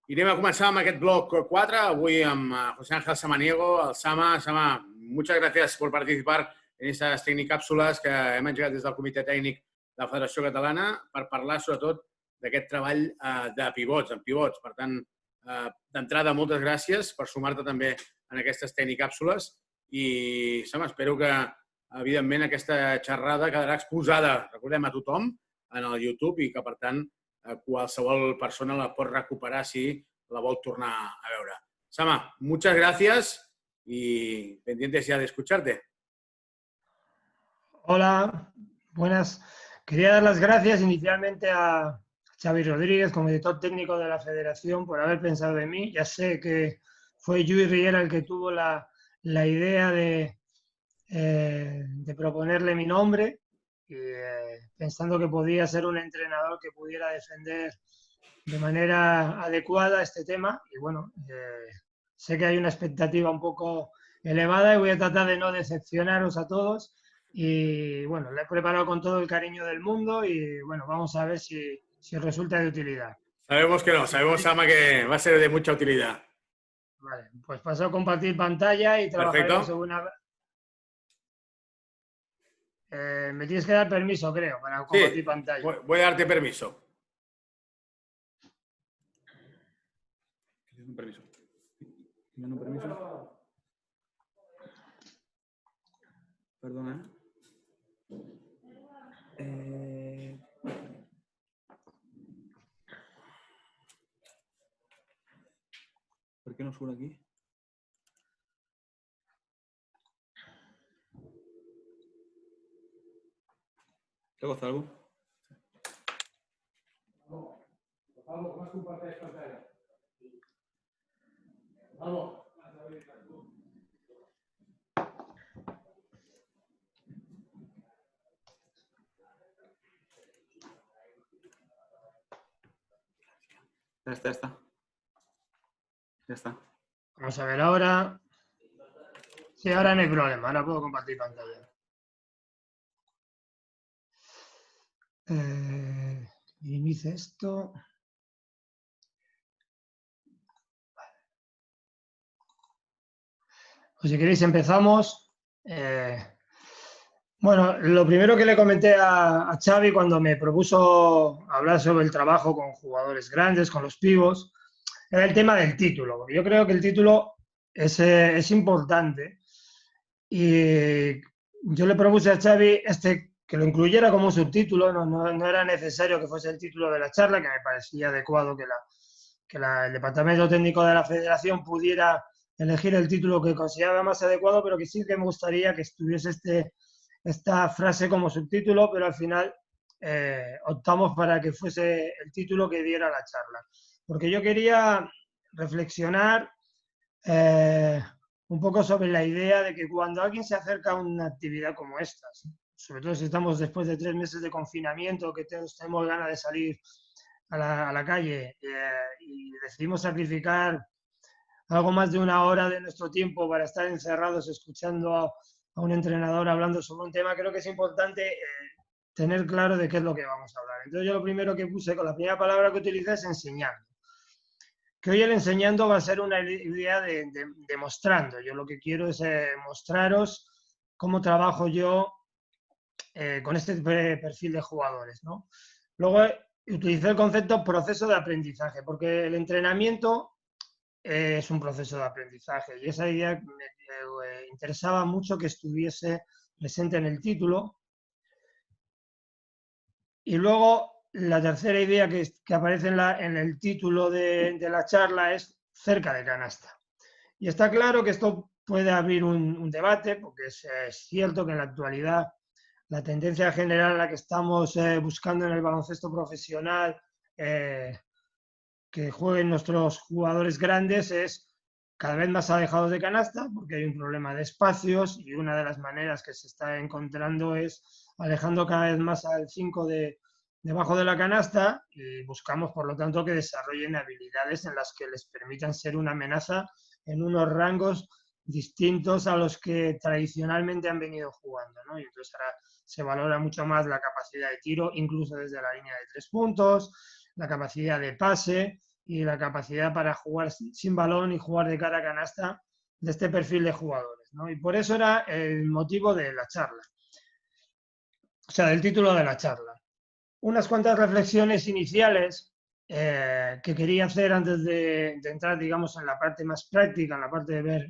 I anem a començar amb aquest bloc 4, avui amb José Ángel Samaniego, el Sama. Sama, muchas gracias por participar en estas tecnicàpsules que hem engegat des del Comitè Tècnic de la Federació Catalana per parlar sobretot d'aquest treball de pivots, en pivots. Per tant, d'entrada, moltes gràcies per sumar-te també en aquestes tecnicàpsules i, Sama, espero que, evidentment, aquesta xerrada quedarà exposada, recordem, a tothom en el YouTube i que, per tant, qualsevol persona la pot recuperar si la vol tornar a veure. Sama, muchas gracias y pendientes ya de escucharte. Hola, buenas. Quería dar las gracias inicialmente a Xavi Rodríguez, como director técnico de la Federación, por haber pensado en mí. Ya sé que fue Lluís Riera el que tuvo la idea de proponerle mi nombre, y, pensando que podía ser un entrenador que pudiera defender de manera adecuada este tema. Y bueno, sé que hay una expectativa un poco elevada y voy a tratar de no decepcionaros a todos. Y bueno, lo he preparado con todo el cariño del mundo y bueno, vamos a ver si os resulta de utilidad. Sabemos que no, sabemos, Sama, que va a ser de mucha utilidad. Vale, pues paso a compartir pantalla y trabajaremos según una... me tienes que dar permiso, creo, para compartir pantalla. Voy a darte permiso. Permiso. Permiso. Perdona. ¿Por qué no sube aquí? ¿Te ha costado algo? Vamos, ¿cómo has compartido pantalla? Vamos. Ya está. Ya está. Vamos a ver ahora. Sí, ahora no hay problema, ahora puedo compartir pantalla. Inicia esto. Pues si queréis empezamos. Bueno, lo primero que le comenté a Xavi cuando me propuso hablar sobre el trabajo con jugadores grandes, con los pivos, era el tema del título. Yo creo que el título es importante y yo le propuse a Xavi que lo incluyera como un subtítulo. No era necesario que fuese el título de la charla, que me parecía adecuado que el departamento técnico de la federación pudiera elegir el título que consideraba más adecuado, pero que sí que me gustaría que estuviese esta frase como subtítulo, pero al final optamos para que fuese el título que diera la charla. Porque yo quería reflexionar un poco sobre la idea de que cuando alguien se acerca a una actividad como esta, sobre todo si estamos después de 3 meses de confinamiento, que todos tenemos ganas de salir a la calle y decidimos sacrificar algo más de 1 hora de nuestro tiempo para estar encerrados escuchando a un entrenador hablando sobre un tema, creo que es importante tener claro de qué es lo que vamos a hablar. Entonces yo lo primero que puse, con la primera palabra que utilicé, es enseñando. Que hoy el enseñando va a ser una idea de mostrando. Yo lo que quiero es mostraros cómo trabajo yo con este perfil de jugadores, ¿no? Luego utilicé el concepto proceso de aprendizaje, porque el entrenamiento es un proceso de aprendizaje y esa idea me interesaba mucho que estuviese presente en el título. Y luego la tercera idea que aparece en el título de la charla es cerca de canasta. Y está claro que esto puede abrir un debate, porque es cierto que en la actualidad la tendencia general a la que estamos buscando en el baloncesto profesional que jueguen nuestros jugadores grandes es cada vez más alejados de canasta, porque hay un problema de espacios y una de las maneras que se está encontrando es alejando cada vez más al 5 debajo de la canasta, y buscamos, por lo tanto, que desarrollen habilidades en las que les permitan ser una amenaza en unos rangos distintos a los que tradicionalmente han venido jugando, ¿no? Y entonces ahora se valora mucho más la capacidad de tiro, incluso desde la línea de 3 puntos, la capacidad de pase y la capacidad para jugar sin balón y jugar de cara a canasta de este perfil de jugadores, ¿no? Y por eso era el motivo de la charla, o sea, del título de la charla. Unas cuantas reflexiones iniciales que quería hacer antes de entrar, digamos, en la parte más práctica, en la parte de ver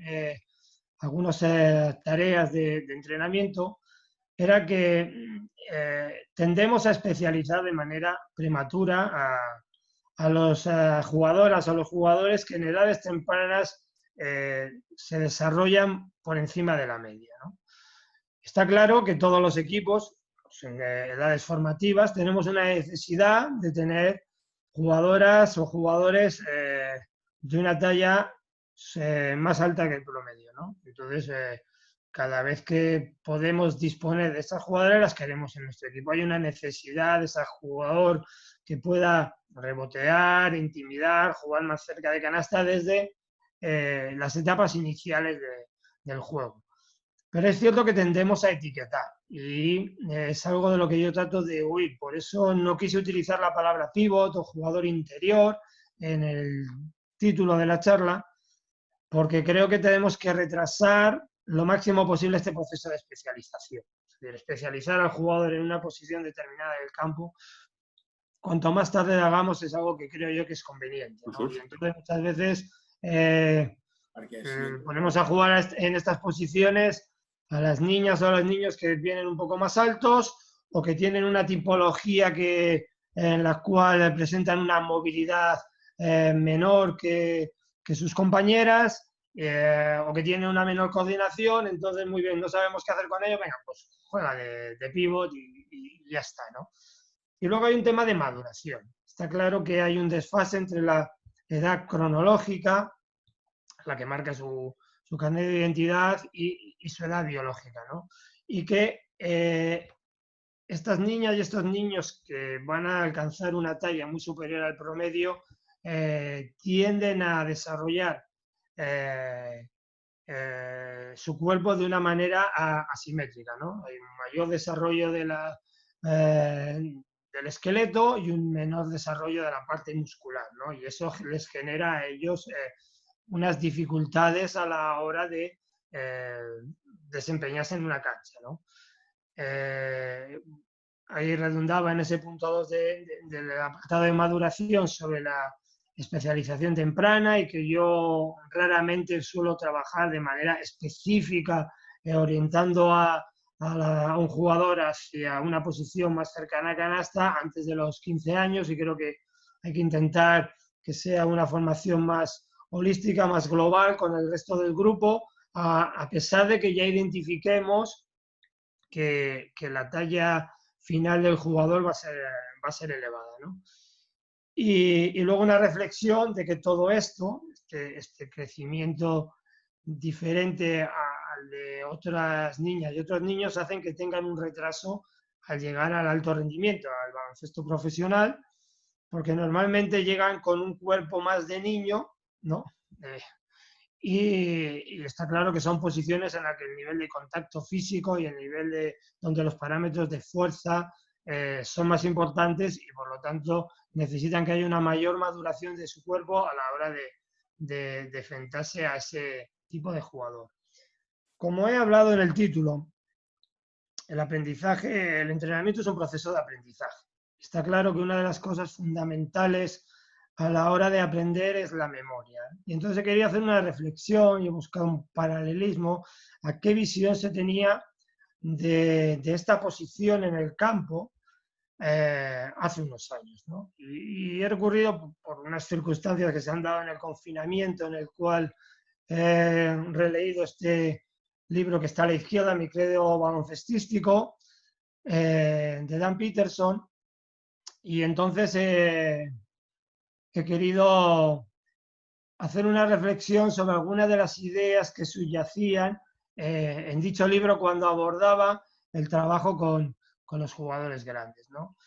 algunas tareas de entrenamiento, era que tendemos a especializar de manera prematura a los jugadoras o los jugadores que en edades tempranas se desarrollan por encima de la media, ¿no? Está claro que todos los equipos pues, en edades formativas tenemos una necesidad de tener jugadoras o jugadores de una talla más alta que el promedio, ¿no? Entonces, cada vez que podemos disponer de estas jugadoras, las queremos en nuestro equipo. Hay una necesidad de ese jugador que pueda rebotear, intimidar, jugar más cerca de canasta desde las etapas iniciales del juego. Pero es cierto que tendemos a etiquetar y es algo de lo que yo trato de huir. Por eso no quise utilizar la palabra pivot o jugador interior en el título de la charla, porque creo que tenemos que retrasar lo máximo posible este proceso de especialización. Es decir, especializar al jugador en una posición determinada del campo, cuanto más tarde lo hagamos, es algo que creo yo que es conveniente, ¿no? Y entonces muchas veces ponemos a jugar en estas posiciones a las niñas o a los niños que vienen un poco más altos o que tienen una tipología en la cual presentan una movilidad menor que sus compañeras o que tienen una menor coordinación, entonces muy bien, no sabemos qué hacer con ellos, venga, pues juega de pivot y ya está, ¿no? Y luego hay un tema de maduración. Está claro que hay un desfase entre la edad cronológica, la que marca su carnet de identidad y su edad biológica, ¿no? Y que estas niñas y estos niños que van a alcanzar una talla muy superior al promedio tienden a desarrollar su cuerpo de una manera asimétrica, ¿no? Hay un mayor desarrollo del esqueleto y un menor desarrollo de la parte muscular, ¿no? Y eso les genera a ellos unas dificultades a la hora de desempeñarse en una cancha, ¿no? Ahí redundaba en ese punto 2 del apartado de maduración sobre la especialización temprana y que yo raramente suelo trabajar de manera específica orientando a un jugador hacia una posición más cercana a canasta antes de los 15 años y creo que hay que intentar que sea una formación más holística, más global con el resto del grupo, a pesar de que ya identifiquemos que la talla final del jugador va a ser elevada, ¿no? Y luego una reflexión de que todo esto, este crecimiento diferente al de otras niñas y otros niños, hacen que tengan un retraso al llegar al alto rendimiento, al baloncesto profesional, porque normalmente llegan con un cuerpo más de niño, ¿no? Y está claro que son posiciones en las que el nivel de contacto físico y el nivel de donde los parámetros de fuerza son más importantes y por lo tanto necesitan que haya una mayor maduración de su cuerpo a la hora de enfrentarse a ese tipo de jugador. Como he hablado en el título, el aprendizaje, el entrenamiento es un proceso de aprendizaje. Está claro que una de las cosas fundamentales a la hora de aprender es la memoria. Y entonces quería hacer una reflexión y buscar un paralelismo a qué visión se tenía de esta posición en el campo hace unos años, ¿no? Y he recurrido por unas circunstancias que se han dado en el confinamiento, en el cual he releído este libro que está a la izquierda, Mi credo baloncestístico, de Dan Peterson, y entonces he querido hacer una reflexión sobre algunas de las ideas que subyacían en dicho libro cuando abordaba el trabajo con los jugadores grandes, ¿no?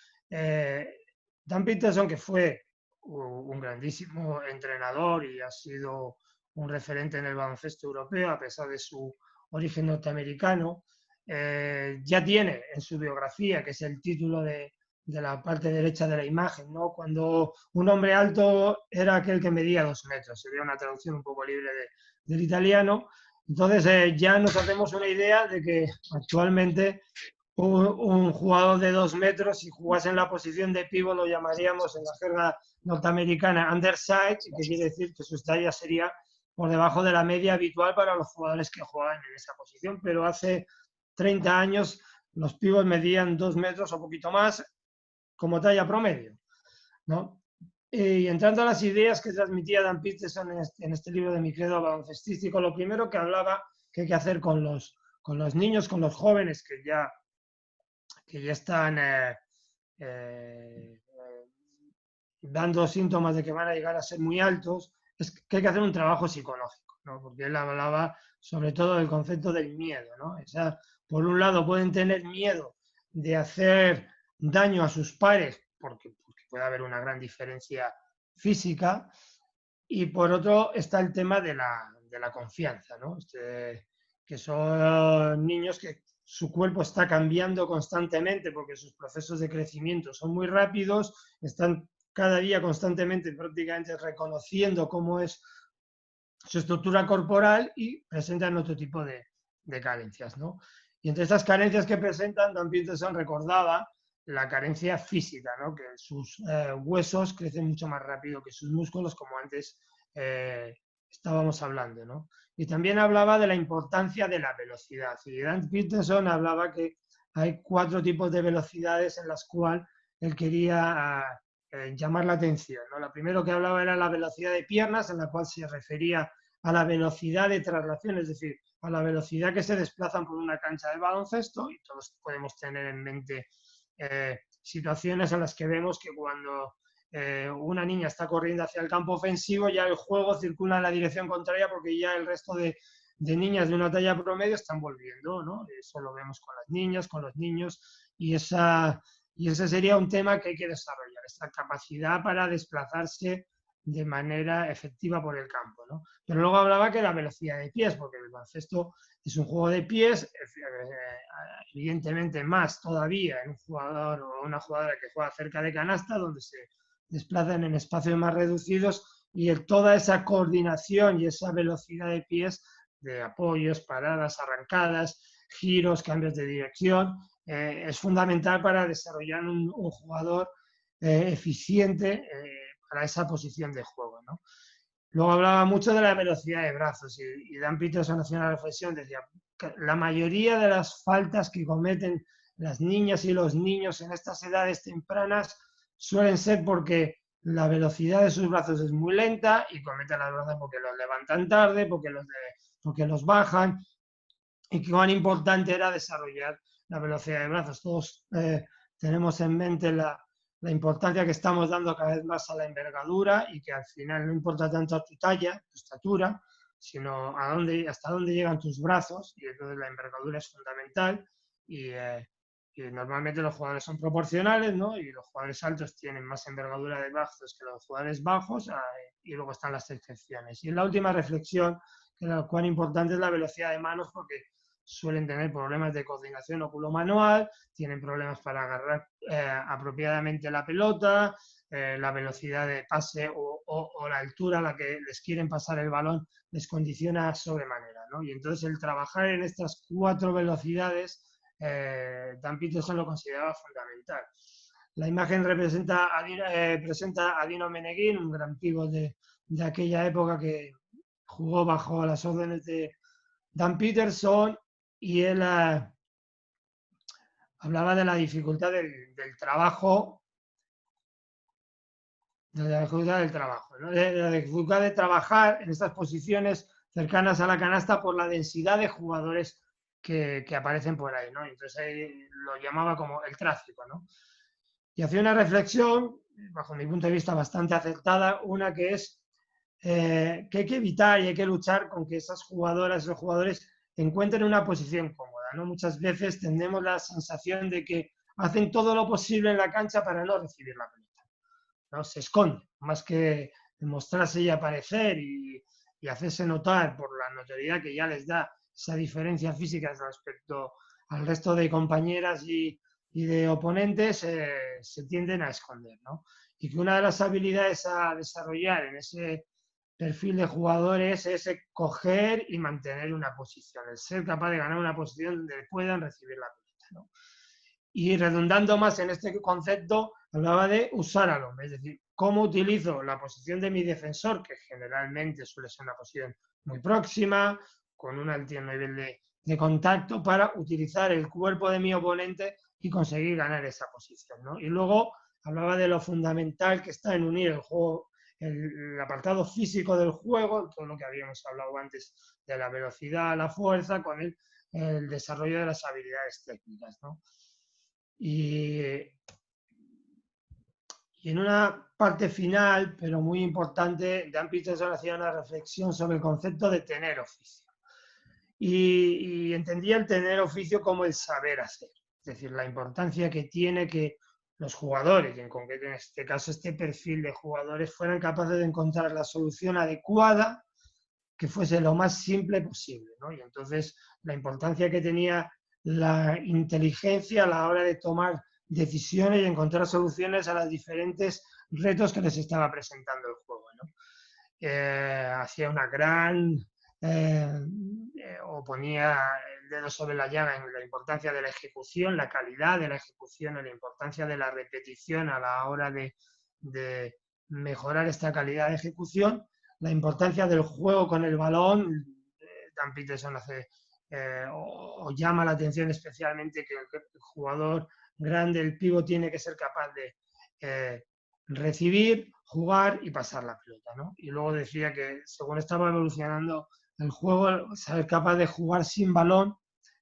Dan Peterson, que fue un grandísimo entrenador y ha sido un referente en el baloncesto europeo, a pesar de su origen norteamericano, ya tiene en su biografía, que es el título de de la parte derecha de la imagen, ¿no? Cuando un hombre alto era aquel que medía 2 metros, sería una traducción un poco libre del italiano. Entonces ya nos hacemos una idea de que actualmente un jugador de 2 metros, si jugase en la posición de pívot, lo llamaríamos en la jerga norteamericana undersized, que quiere decir que su talla sería por debajo de la media habitual para los jugadores que juegan en esa posición, pero hace 30 años los pivots medían 2 metros o poquito más como talla promedio, ¿no? Y entrando a las ideas que transmitía Dan Peterson en este libro de Mi credo baloncestístico, lo primero que hablaba que hay que hacer con los niños, con los jóvenes que ya están dando síntomas de que van a llegar a ser muy altos, es que hay que hacer un trabajo psicológico, ¿no? Porque él hablaba sobre todo del concepto del miedo, ¿no? O sea, por un lado pueden tener miedo de hacer daño a sus pares, porque puede haber una gran diferencia física, y por otro está el tema de la confianza, ¿no? Que son niños que su cuerpo está cambiando constantemente porque sus procesos de crecimiento son muy rápidos, están cada día constantemente prácticamente reconociendo cómo es su estructura corporal y presentan otro tipo de carencias, ¿no? Y entre estas carencias que presentan, Dan Peterson recordaba la carencia física, ¿no? Que sus huesos crecen mucho más rápido que sus músculos, como antes estábamos hablando, ¿no? Y también hablaba de la importancia de la velocidad. Y Dan Peterson hablaba que hay 4 tipos de velocidades en las cuales él quería llamar la atención, ¿no? La primera que hablaba era la velocidad de piernas, en la cual se refería a la velocidad de traslación, es decir, a la velocidad que se desplazan por una cancha de baloncesto, y todos podemos tener en mente situaciones en las que vemos que cuando una niña está corriendo hacia el campo ofensivo, ya el juego circula en la dirección contraria porque ya el resto de niñas de una talla promedio están volviendo, ¿no? Eso lo vemos con las niñas, con los niños, y ese sería un tema que hay que desarrollar, esta capacidad para desplazarse de manera efectiva por el campo, ¿no? Pero luego hablaba que la velocidad de pies, porque el baloncesto es un juego de pies, evidentemente más todavía en un jugador o una jugadora que juega cerca de canasta, donde se desplazan en espacios más reducidos, y toda esa coordinación y esa velocidad de pies de apoyos, paradas, arrancadas, giros, cambios de dirección, es fundamental para desarrollar un jugador eficiente para esa posición de juego, ¿no? Luego hablaba mucho de la velocidad de brazos y Dan Peterson hacía una reflexión, decía que la mayoría de las faltas que cometen las niñas y los niños en estas edades tempranas suelen ser porque la velocidad de sus brazos es muy lenta y cometen las brazos porque los levantan tarde, porque los bajan, y que cuán importante era desarrollar la velocidad de brazos. Todos tenemos en mente la importancia que estamos dando cada vez más a la envergadura y que al final no importa tanto tu talla, tu estatura, sino hasta dónde llegan tus brazos, y entonces la envergadura es fundamental y normalmente los jugadores son proporcionales, ¿no? Y los jugadores altos tienen más envergadura de brazos que los jugadores bajos, y luego están las excepciones. Y en la última reflexión, que lo cuán importante es la velocidad de manos, porque suelen tener problemas de coordinación oculomanual, tienen problemas para agarrar apropiadamente la pelota, la velocidad de pase o la altura a la que les quieren pasar el balón les condiciona sobremanera, ¿no? Y entonces el trabajar en estas 4 velocidades, Dan Peterson lo consideraba fundamental. La imagen presenta a Dino Meneghin, un gran pívot de aquella época que jugó bajo las órdenes de Dan Peterson, y él hablaba de la dificultad del trabajo, ¿no? De la dificultad de trabajar en estas posiciones cercanas a la canasta por la densidad de jugadores que aparecen por ahí, ¿no? Entonces ahí lo llamaba como el tráfico, ¿no? Y hacía una reflexión, bajo mi punto de vista bastante acertada, una que es que hay que evitar y hay que luchar con que esas jugadoras, esos jugadores encuentren una posición cómoda, ¿no? Muchas veces tenemos la sensación de que hacen todo lo posible en la cancha para no recibir la pelota, ¿no? Se esconden, más que mostrarse y aparecer y hacerse notar por la notoriedad que ya les da esa diferencia física respecto al resto de compañeras y y de oponentes se tienden a esconder, ¿no? Y que una de las habilidades a desarrollar en ese perfil de jugadores es coger y mantener una posición, el ser capaz de ganar una posición donde puedan recibir la pelota, ¿no? Y redundando más en este concepto, hablaba de usar al hombre, es decir, cómo utilizo la posición de mi defensor, que generalmente suele ser una posición muy próxima, con un alto nivel de contacto, para utilizar el cuerpo de mi oponente y conseguir ganar esa posición, ¿no? Y luego hablaba de lo fundamental que está en unir el juego, el apartado físico del juego, todo lo que habíamos hablado antes de la velocidad, la fuerza, con el desarrollo de las habilidades técnicas, ¿no? Y en una parte final, pero muy importante, Dan Peterson hacía una reflexión sobre el concepto de tener oficio. Y entendía el tener oficio como el saber hacer. Es decir, la importancia que tiene que los jugadores, y en concreto en este caso este perfil de jugadores, fueran capaces de encontrar la solución adecuada que fuese lo más simple posible, ¿no? Y entonces la importancia que tenía la inteligencia a la hora de tomar decisiones y encontrar soluciones a los diferentes retos que les estaba presentando el juego, ¿no? Hacía una gran o ponía el dedo sobre la llaga en la importancia de la ejecución, la calidad de la ejecución, en la importancia de la repetición a la hora de mejorar esta calidad de ejecución, la importancia del juego con el balón. Dan Peterson hace o llama la atención especialmente que el jugador grande, el pívot, tiene que ser capaz de recibir, jugar y pasar la pelota, ¿no? Y luego decía que según estaba evolucionando el juego, ser capaz de jugar sin balón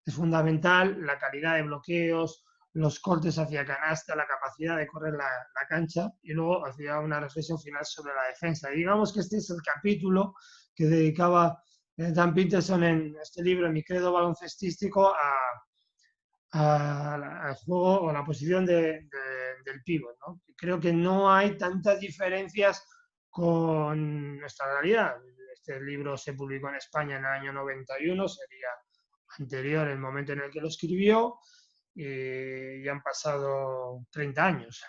es fundamental, la calidad de bloqueos, los cortes hacia canasta, la capacidad de correr la cancha, y luego hacía una reflexión final sobre la defensa. Y digamos que este es el capítulo que dedicaba Dan Peterson en este libro, Mi credo baloncestístico, al juego o la posición del pívot, ¿no? Creo que no hay tantas diferencias con nuestra realidad. Este libro se publicó en España en el año 91, sería anterior el momento en el que lo escribió, y ya han pasado 30 años.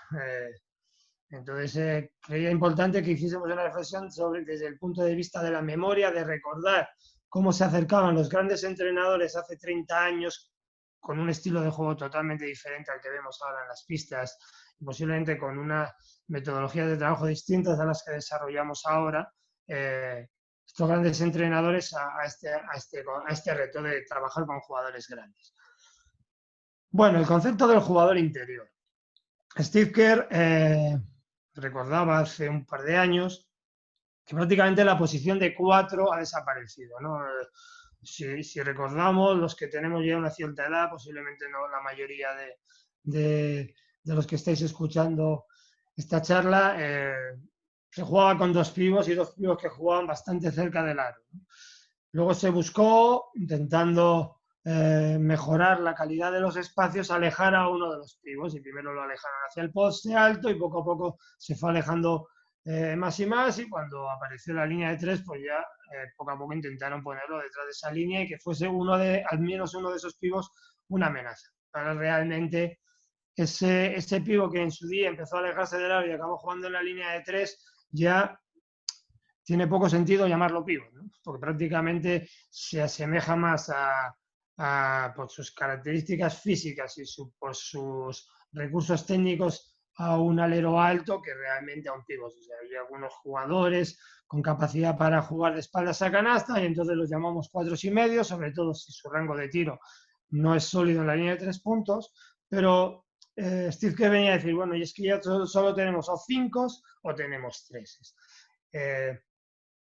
Entonces, creía importante que hiciésemos una reflexión sobre, desde el punto de vista de la memoria, de recordar cómo se acercaban los grandes entrenadores hace 30 años con un estilo de juego totalmente diferente al que vemos ahora en las pistas, y posiblemente con una metodología de trabajo distintas a las que desarrollamos ahora, estos grandes entrenadores a este reto de trabajar con jugadores grandes. Bueno, el concepto del jugador interior. Steve Kerr recordaba hace un par de años que prácticamente la posición de 4 ha desaparecido, ¿no? Si recordamos, los que tenemos ya una cierta edad, posiblemente no la mayoría de los que estáis escuchando esta charla, se jugaba con 2 pívos y 2 pívos que jugaban bastante cerca del aro, ¿no? Luego se buscó, intentando mejorar la calidad de los espacios, alejar a uno de los pívos, y primero lo alejaron hacia el poste alto y poco a poco se fue alejando más y más, y cuando apareció la línea de 3, pues ya poco a poco intentaron ponerlo detrás de esa línea y que fuese al menos uno de esos pívos una amenaza. Para realmente ese pivo que en su día empezó a alejarse del aro y acabó jugando en la línea de 3, ya tiene poco sentido llamarlo pívot, ¿no? Porque prácticamente se asemeja más por sus características físicas y por sus recursos técnicos a un alero alto que realmente a un pívot. O sea, hay algunos jugadores con capacidad para jugar de espaldas a canasta y entonces los llamamos 4,5, sobre todo si su rango de tiro no es sólido en la línea de 3 puntos, pero Steve Kerr venía a decir, bueno, y es que ya solo tenemos o 5 o tenemos 3.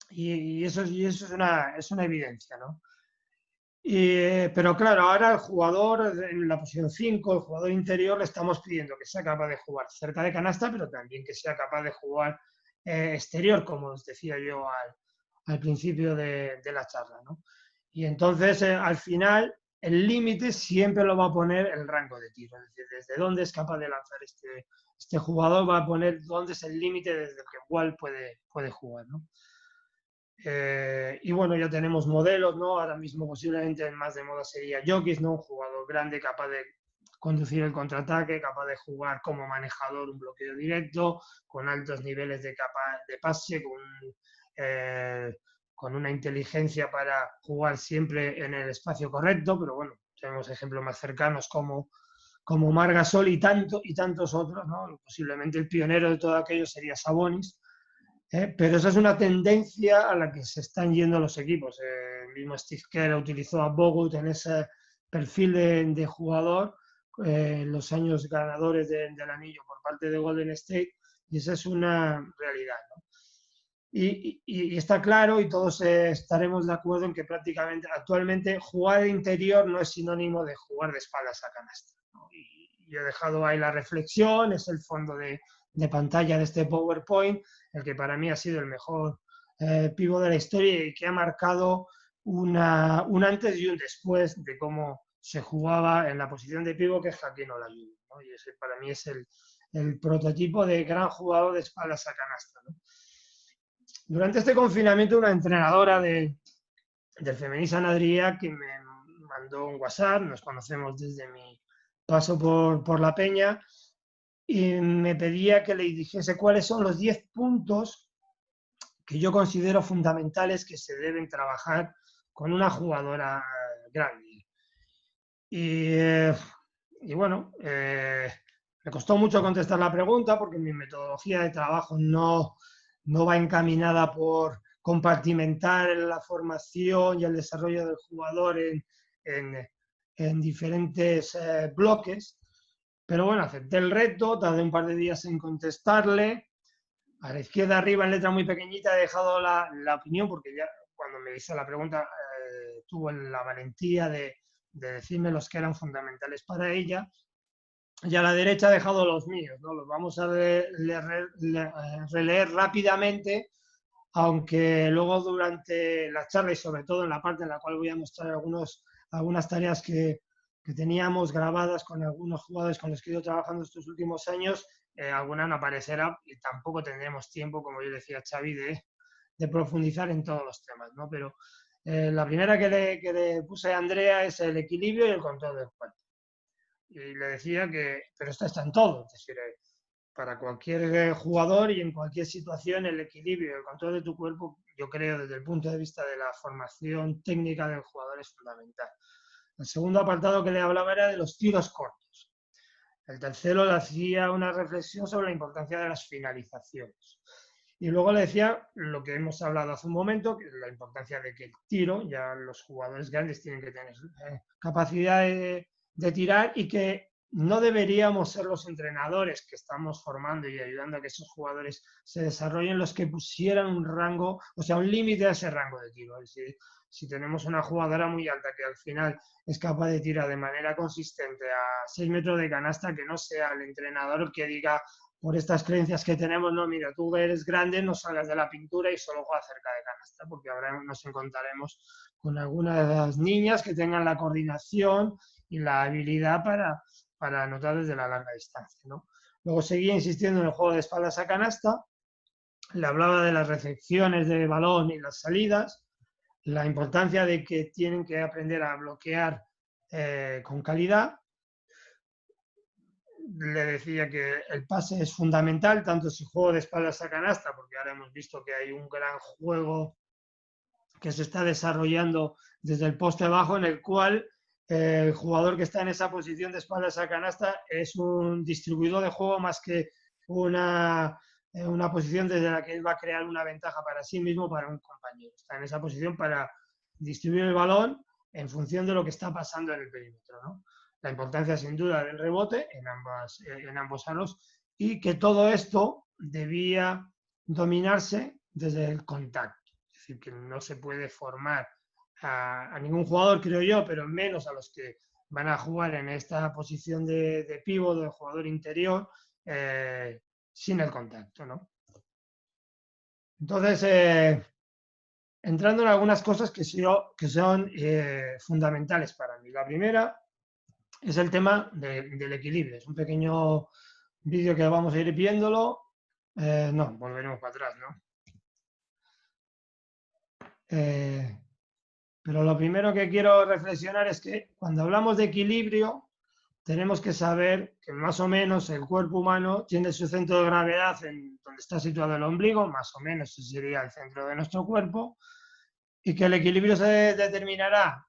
Y eso es una evidencia, ¿no? Pero claro, ahora el jugador en la posición 5, el jugador interior, le estamos pidiendo que sea capaz de jugar cerca de canasta, pero también que sea capaz de jugar exterior, como os decía yo al principio de la charla, ¿no? Y entonces, al final, el límite siempre lo va a poner el rango de tiro, es decir, desde dónde es capaz de lanzar este jugador, va a poner dónde es el límite desde el que cual puede jugar, ¿no? Y bueno, ya tenemos modelos, ¿no? Ahora mismo posiblemente el más de moda sería Jokic, ¿no? Un jugador grande capaz de conducir el contraataque, capaz de jugar como manejador un bloqueo directo, con altos niveles de pase, con una inteligencia para jugar siempre en el espacio correcto, pero bueno, tenemos ejemplos más cercanos como Marc Gasol y tantos otros, ¿no? Posiblemente el pionero de todo aquello sería Sabonis, pero esa es una tendencia a la que se están yendo los equipos. El mismo Steve Kerr utilizó a Bogut en ese perfil de jugador en los años ganadores del anillo por parte de Golden State, y esa es una realidad, ¿no? Y está claro, y todos estaremos de acuerdo en que prácticamente actualmente jugar de interior no es sinónimo de jugar de espaldas a canasta, ¿no? Y yo he dejado ahí la reflexión, es el fondo de pantalla de este PowerPoint, el que para mí ha sido el mejor pívot de la historia y que ha marcado un antes y un después de cómo se jugaba en la posición de pívot, que es Hakeem Olajuwon, ¿no? Y ese para mí es el prototipo de gran jugador de espaldas a canasta, ¿no? Durante este confinamiento, una entrenadora del Femení Sant Adrià que me mandó un WhatsApp, nos conocemos desde mi paso por la Peña, y me pedía que le dijese cuáles son los 10 puntos que yo considero fundamentales que se deben trabajar con una jugadora grande. Y bueno, me costó mucho contestar la pregunta porque mi metodología de trabajo no va encaminada por compartimentar la formación y el desarrollo del jugador en diferentes bloques. Pero bueno, acepté el reto, tardé un par de días en contestarle. A la izquierda arriba, en letra muy pequeñita, he dejado la opinión porque ya cuando me hizo la pregunta tuvo la valentía de decirme los que eran fundamentales para ella. Y a la derecha he dejado los míos, ¿no? Los vamos a releer rápidamente, aunque luego durante la charla y sobre todo en la parte en la cual voy a mostrar algunas tareas que teníamos grabadas con algunos jugadores con los que he ido trabajando estos últimos años, alguna no aparecerá y tampoco tendremos tiempo, como yo decía Xavi, de profundizar en todos los temas, ¿no? Pero la primera que le puse a Andrea es el equilibrio y el control del cuerpo. Y le decía pero esto está en todo, es decir, para cualquier jugador y en cualquier situación el equilibrio y el control de tu cuerpo, yo creo desde el punto de vista de la formación técnica del jugador es fundamental. El segundo apartado que le hablaba era de los tiros cortos. El tercero le hacía una reflexión sobre la importancia de las finalizaciones. Y luego le decía lo que hemos hablado hace un momento, que es la importancia de que el tiro, ya los jugadores grandes tienen que tener capacidad de tirar y que no deberíamos ser los entrenadores que estamos formando y ayudando a que esos jugadores se desarrollen los que pusieran un rango, o sea, un límite a ese rango de tiro. Es decir, si tenemos una jugadora muy alta que al final es capaz de tirar de manera consistente a 6 metros de canasta, que no sea el entrenador que diga por estas creencias que tenemos, no, mira, tú eres grande, no salgas de la pintura y solo juega cerca de canasta, porque ahora nos encontraremos con algunas de las niñas que tengan la coordinación y la habilidad para anotar desde la larga distancia, ¿no? Luego seguía insistiendo en el juego de espaldas a canasta, le hablaba de las recepciones de balón y las salidas, la importancia de que tienen que aprender a bloquear con calidad. Le decía que el pase es fundamental, tanto si juego de espaldas a canasta, porque ahora hemos visto que hay un gran juego que se está desarrollando desde el poste bajo, en el cual el jugador que está en esa posición de espaldas a canasta es un distribuidor de juego más que una posición desde la que él va a crear una ventaja para sí mismo, para un compañero. Está en esa posición para distribuir el balón en función de lo que está pasando en el perímetro, ¿no? La importancia sin duda del rebote en ambos aros y que todo esto debía dominarse desde el contacto. Es decir, que no se puede formar a ningún jugador, creo yo, pero menos a los que van a jugar en esta posición de pívot, de jugador interior, sin el contacto, ¿no? Entonces, entrando en algunas cosas que son fundamentales para mí. La primera es el tema del equilibrio. Es un pequeño vídeo que vamos a ir viéndolo. No, volveremos para atrás, ¿no? Pero lo primero que quiero reflexionar es que cuando hablamos de equilibrio, tenemos que saber que más o menos el cuerpo humano tiene su centro de gravedad en donde está situado el ombligo, más o menos ese sería el centro de nuestro cuerpo, y que el equilibrio se determinará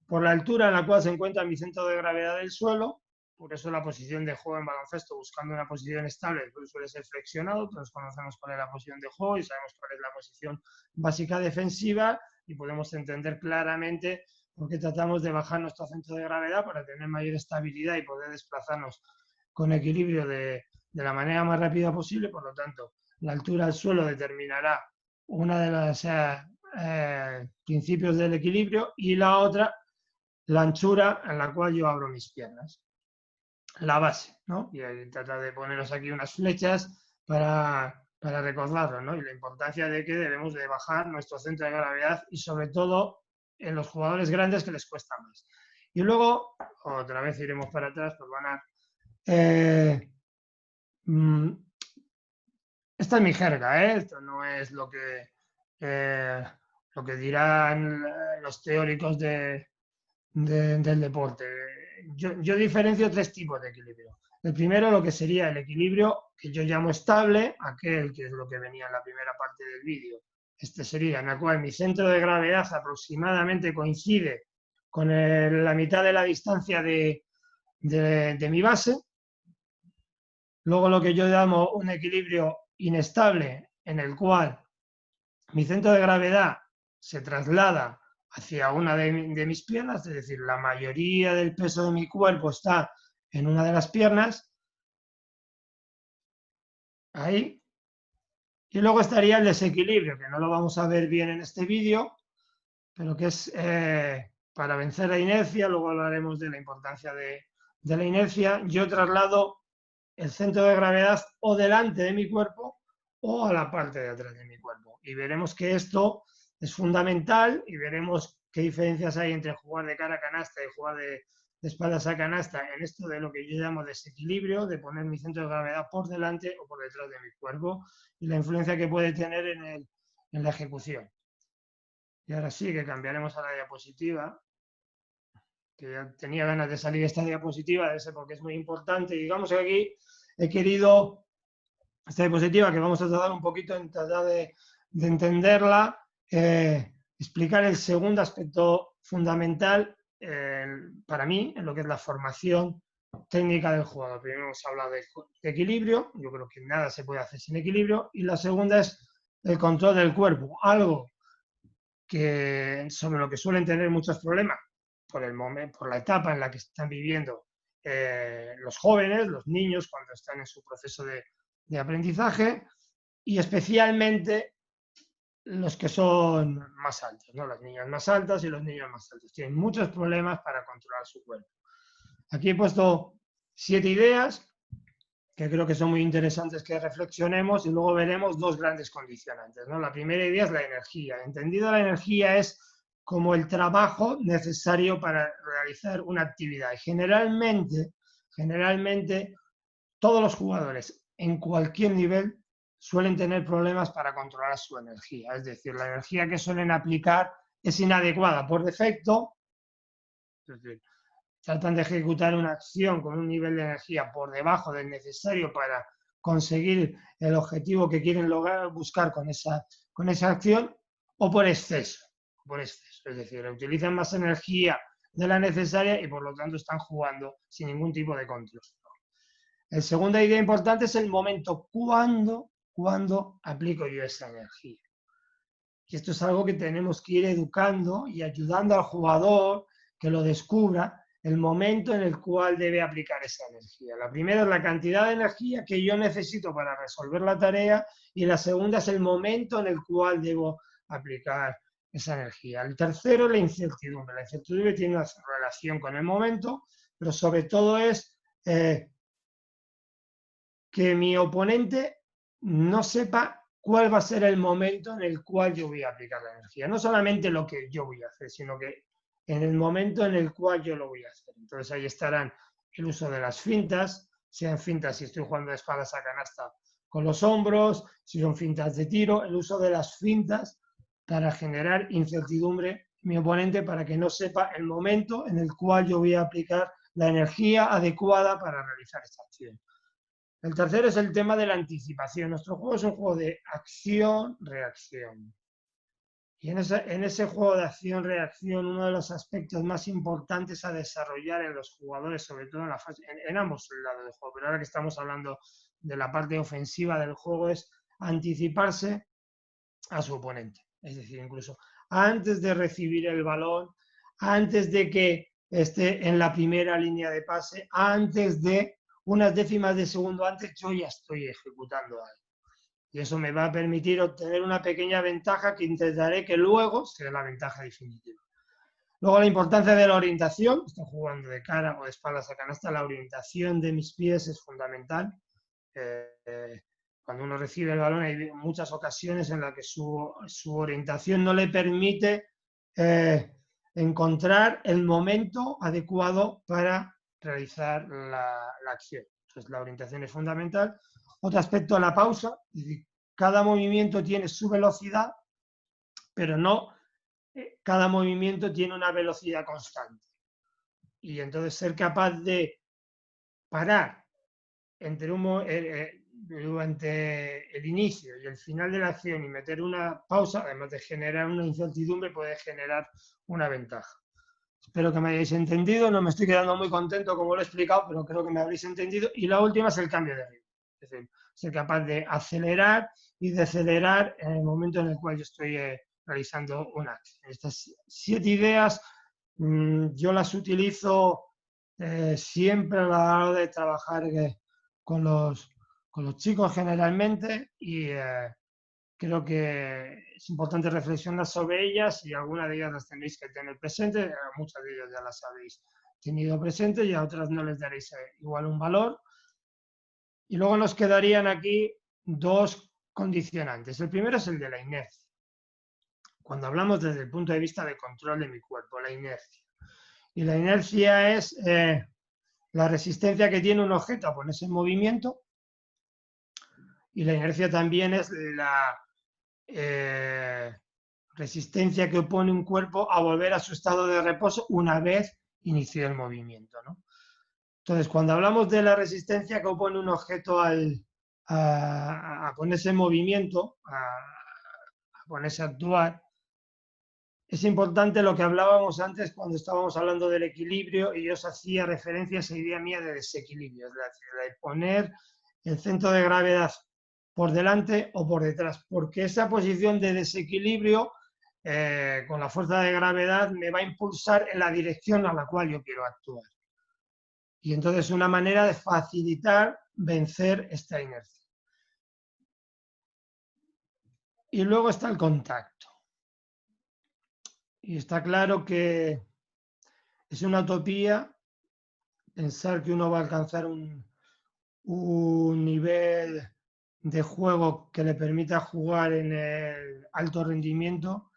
por la altura en la cual se encuentra mi centro de gravedad del suelo. Por eso la posición de juego en baloncesto, buscando una posición estable, suele ser flexionado. Todos conocemos cuál es la posición de juego y sabemos cuál es la posición básica defensiva, y podemos entender claramente por qué tratamos de bajar nuestro centro de gravedad para tener mayor estabilidad y poder desplazarnos con equilibrio de la manera más rápida posible. Por lo tanto, la altura del suelo determinará una de las principios del equilibrio, y la otra, la anchura en la cual yo abro mis piernas. La base, ¿no? Y tratar de poneros aquí unas flechas para recordarlo, ¿no? Y la importancia de que debemos de bajar nuestro centro de gravedad, y sobre todo en los jugadores grandes, que les cuesta más. Y luego, otra vez iremos para atrás, pues van a... esta es mi jerga, ¿eh? Esto no es lo que dirán los teóricos del deporte. Yo diferencio tres tipos de equilibrio. El primero, lo que sería el equilibrio que yo llamo estable, aquel que es lo que venía en la primera parte del vídeo. Este sería en el cual mi centro de gravedad aproximadamente coincide con la mitad de la distancia de mi base. Luego, lo que yo llamo un equilibrio inestable, en el cual mi centro de gravedad se traslada hacia una de mis piernas, es decir, la mayoría del peso de mi cuerpo está en una de las piernas, ahí. Y luego estaría el desequilibrio, que no lo vamos a ver bien en este vídeo, pero que es para vencer la inercia. Luego hablaremos de la importancia de la inercia. Yo traslado el centro de gravedad o delante de mi cuerpo o a la parte de atrás de mi cuerpo. Y veremos que esto es fundamental, y veremos qué diferencias hay entre jugar de cara a canasta y jugar de espaldas a canasta en esto de lo que yo llamo desequilibrio, de poner mi centro de gravedad por delante o por detrás de mi cuerpo, y la influencia que puede tener en la ejecución. Y ahora sí que cambiaremos a la diapositiva, que ya tenía ganas de salir esta diapositiva, porque es muy importante. Y digamos que aquí he querido, esta diapositiva que vamos a tratar un poquito, en tratar de entenderla, explicar el segundo aspecto fundamental para mí en lo que es la formación técnica del jugador. Primero hemos hablado de equilibrio, yo creo que nada se puede hacer sin equilibrio, y la segunda es el control del cuerpo, algo sobre lo que suelen tener muchos problemas por la etapa en la que están viviendo los jóvenes, los niños, cuando están en su proceso de aprendizaje, y especialmente los que son más altos, ¿no? Las niñas más altas y los niños más altos. Tienen muchos problemas para controlar su cuerpo. Aquí he puesto 7 ideas que creo que son muy interesantes que reflexionemos, y luego veremos dos grandes condicionantes, ¿no? La primera idea es la energía. Entendido, la energía es como el trabajo necesario para realizar una actividad. Y generalmente, todos los jugadores en cualquier nivel suelen tener problemas para controlar su energía. Es decir, la energía que suelen aplicar es inadecuada por defecto. Es decir, tratan de ejecutar una acción con un nivel de energía por debajo del necesario para conseguir el objetivo que quieren lograr, buscar con esa acción, o por exceso. Es decir, utilizan más energía de la necesaria y por lo tanto están jugando sin ningún tipo de control. La segunda idea importante es el momento, cuando aplico yo esa energía. Y esto es algo que tenemos que ir educando y ayudando al jugador que lo descubra, el momento en el cual debe aplicar esa energía. La primera es la cantidad de energía que yo necesito para resolver la tarea, y la segunda es el momento en el cual debo aplicar esa energía. El tercero es la incertidumbre. La incertidumbre tiene una relación con el momento, pero sobre todo es que mi oponente no sepa cuál va a ser el momento en el cual yo voy a aplicar la energía. No solamente lo que yo voy a hacer, sino que en el momento en el cual yo lo voy a hacer. Entonces ahí estarán el uso de las fintas, sean fintas si estoy jugando de espaldas a canasta con los hombros, si son fintas de tiro, el uso de las fintas para generar incertidumbre en mi oponente, para que no sepa el momento en el cual yo voy a aplicar la energía adecuada para realizar esta acción. El tercero es el tema de la anticipación. Nuestro juego es un juego de acción-reacción. Y en ese juego de acción-reacción, uno de los aspectos más importantes a desarrollar en los jugadores, sobre todo en ambos lados del juego, pero ahora que estamos hablando de la parte ofensiva del juego, es anticiparse a su oponente. Es decir, incluso antes de recibir el balón, antes de que esté en la primera línea de pase, antes de unas décimas de segundo antes, yo ya estoy ejecutando algo. Y eso me va a permitir obtener una pequeña ventaja que intentaré que luego sea la ventaja definitiva. Luego la importancia de la orientación. Estoy jugando de cara o de espaldas a canasta. La orientación de mis pies es fundamental. Cuando uno recibe el balón hay muchas ocasiones en las que su orientación no le permite encontrar el momento adecuado para realizar la acción. Entonces la orientación es fundamental. Otro aspecto, la pausa. Es decir, cada movimiento tiene su velocidad, pero no cada movimiento tiene una velocidad constante. Y entonces ser capaz de parar durante el inicio y el final de la acción y meter una pausa, además de generar una incertidumbre, puede generar una ventaja. Espero que me hayáis entendido. No me estoy quedando muy contento como lo he explicado, pero creo que me habréis entendido. Y la última es el cambio de ritmo. Es decir, ser capaz de acelerar y decelerar en el momento en el cual yo estoy realizando una acción. Estas 7 ideas yo las utilizo siempre a la hora de trabajar con los chicos generalmente, y creo que es importante reflexionar sobre ellas, y algunas de ellas las tenéis que tener presentes. Muchas de ellas ya las habéis tenido presentes y a otras no les daréis igual un valor. Y luego nos quedarían aquí 2 condicionantes. El primero es el de la inercia. Cuando hablamos desde el punto de vista de control de mi cuerpo, la inercia. Y la inercia es la resistencia que tiene un objeto a ponerse en movimiento, y la inercia también es la resistencia que opone un cuerpo a volver a su estado de reposo una vez inició el movimiento, ¿no? Entonces, cuando hablamos de la resistencia que opone un objeto a ponerse en movimiento, a ponerse a actuar, es importante lo que hablábamos antes cuando estábamos hablando del equilibrio, y yo os hacía referencia a esa idea mía de desequilibrio, es decir, de poner el centro de gravedad por delante o por detrás, porque esa posición de desequilibrio con la fuerza de gravedad me va a impulsar en la dirección a la cual yo quiero actuar. Y entonces una manera de facilitar vencer esta inercia. Y luego está el contacto. Y está claro que es una utopía pensar que uno va a alcanzar un nivel de juego que le permita jugar en el alto rendimiento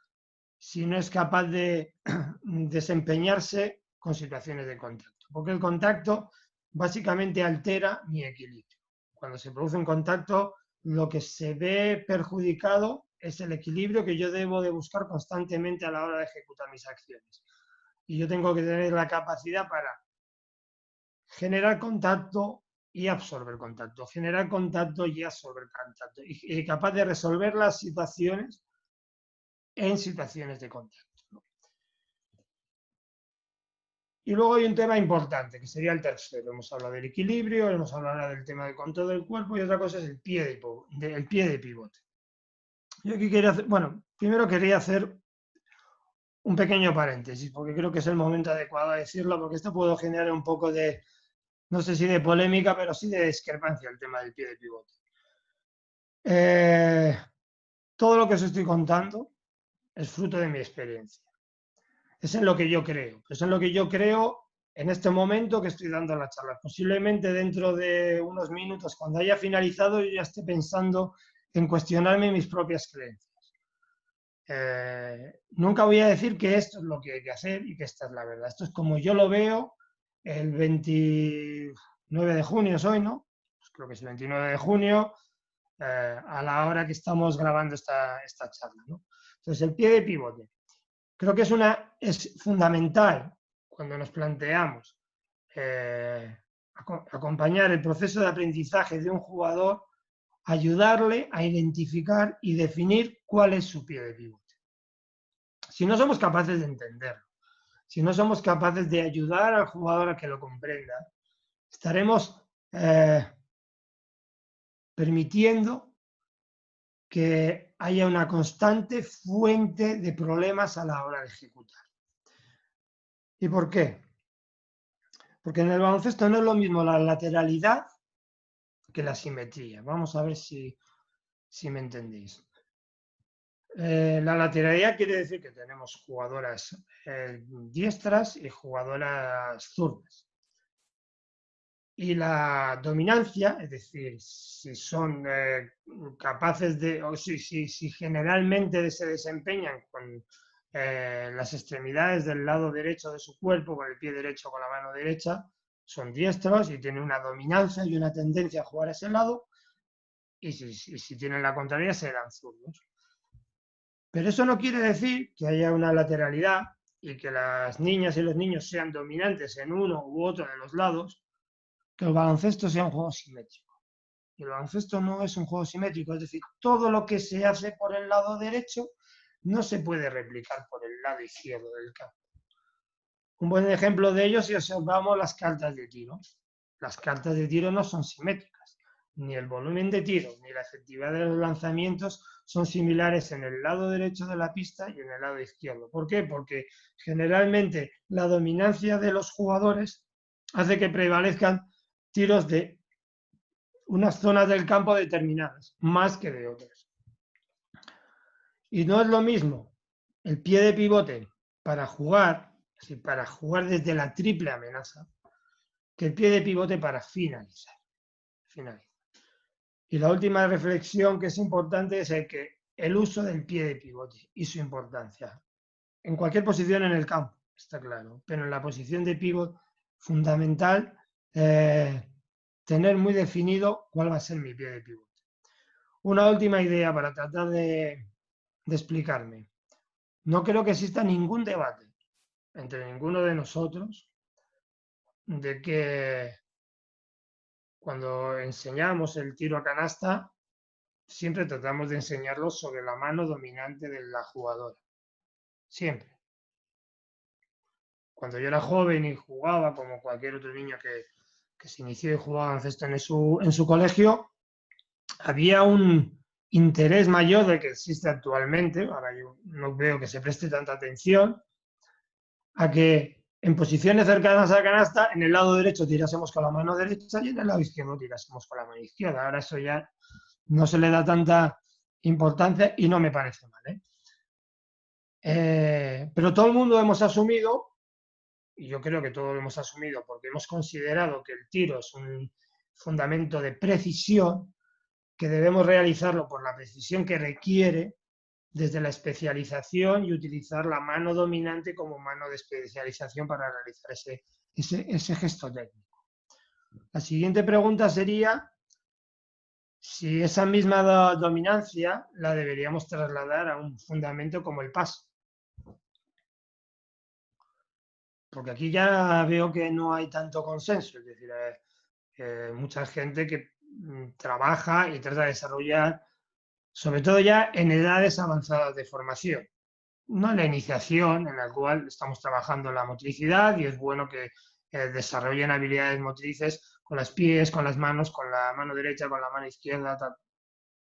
si no es capaz de desempeñarse con situaciones de contacto. Porque el contacto básicamente altera mi equilibrio. Cuando se produce un contacto, lo que se ve perjudicado es el equilibrio que yo debo de buscar constantemente a la hora de ejecutar mis acciones. Y yo tengo que tener la capacidad para generar contacto y absorber contacto, generar contacto y absorber contacto, y capaz de resolver las situaciones en situaciones de contacto. Y luego hay un tema importante, que sería el tercero. Hemos hablado del equilibrio, hemos hablado del tema del control del cuerpo, y otra cosa es el pie de pivote. Yo aquí quería hacer, primero quería hacer un pequeño paréntesis, porque creo que es el momento adecuado a decirlo, porque esto puede generar un poco de, no sé si de polémica, pero sí de discrepancia el tema del pie de pivote. Todo lo que os estoy contando es fruto de mi experiencia. Es en lo que yo creo. Es en lo que yo creo en este momento que estoy dando la charla. Posiblemente dentro de unos minutos, cuando haya finalizado, yo ya esté pensando en cuestionarme mis propias creencias. Nunca voy a decir que esto es lo que hay que hacer y que esta es la verdad. Esto es como yo lo veo el 29 de junio, es hoy, ¿no? Pues creo que es el 29 de junio, a la hora que estamos grabando esta charla, ¿no? Entonces, el pie de pivote. Creo que es fundamental cuando nos planteamos acompañar el proceso de aprendizaje de un jugador, ayudarle a identificar y definir cuál es su pie de pivote. Si no somos capaces de entenderlo, si no somos capaces de ayudar al jugador a que lo comprenda, estaremos permitiendo que haya una constante fuente de problemas a la hora de ejecutar. ¿Y por qué? Porque en el baloncesto no es lo mismo la lateralidad que la simetría. Vamos a ver si me entendéis. La lateralidad quiere decir que tenemos jugadoras diestras y jugadoras zurdas. Y la dominancia, es decir, si son capaces de, o si generalmente se desempeñan con las extremidades del lado derecho de su cuerpo, con el pie derecho, con la mano derecha, son diestros y tienen una dominancia y una tendencia a jugar a ese lado, y si tienen la contraria serán zurdos. Pero eso no quiere decir que haya una lateralidad y que las niñas y los niños sean dominantes en uno u otro de los lados, que el baloncesto sea un juego simétrico. Y el baloncesto no es un juego simétrico, es decir, todo lo que se hace por el lado derecho no se puede replicar por el lado izquierdo del campo. Un buen ejemplo de ello si observamos las cartas de tiro. Las cartas de tiro no son simétricas. Ni el volumen de tiro ni la efectividad de los lanzamientos son similares en el lado derecho de la pista y en el lado izquierdo. ¿Por qué? Porque generalmente la dominancia de los jugadores hace que prevalezcan tiros de unas zonas del campo determinadas, más que de otras. Y no es lo mismo el pie de pivote para jugar desde la triple amenaza, que el pie de pivote para finalizar. Y la última reflexión que es importante es el uso del pie de pivote y su importancia. En cualquier posición en el campo, está claro, pero en la posición de pivote fundamental tener muy definido cuál va a ser mi pie de pivote. Una última idea para tratar de explicarme. No creo que exista ningún debate entre ninguno de nosotros de que cuando enseñamos el tiro a canasta, siempre tratamos de enseñarlo sobre la mano dominante de la jugadora. Siempre. Cuando yo era joven y jugaba, como cualquier otro niño que se inició y jugaba baloncesto en su colegio, había un interés mayor del que existe actualmente, ahora yo no veo que se preste tanta atención, a que en posiciones cercanas a la canasta, en el lado derecho tirásemos con la mano derecha y en el lado izquierdo tirásemos con la mano izquierda. Ahora eso ya no se le da tanta importancia y no me parece mal. Pero todo el mundo hemos asumido, y yo creo que todos lo hemos asumido porque hemos considerado que el tiro es un fundamento de precisión, que debemos realizarlo por la precisión que requiere desde la especialización y utilizar la mano dominante como mano de especialización para realizar ese gesto técnico. La siguiente pregunta sería si esa misma dominancia la deberíamos trasladar a un fundamento como el pase. Porque aquí ya veo que no hay tanto consenso, es decir, mucha gente que trabaja y trata de desarrollar, sobre todo ya en edades avanzadas de formación, no en la iniciación, en la cual estamos trabajando la motricidad y es bueno que desarrollen habilidades motrices con los pies, con las manos, con la mano derecha, con la mano izquierda, tal.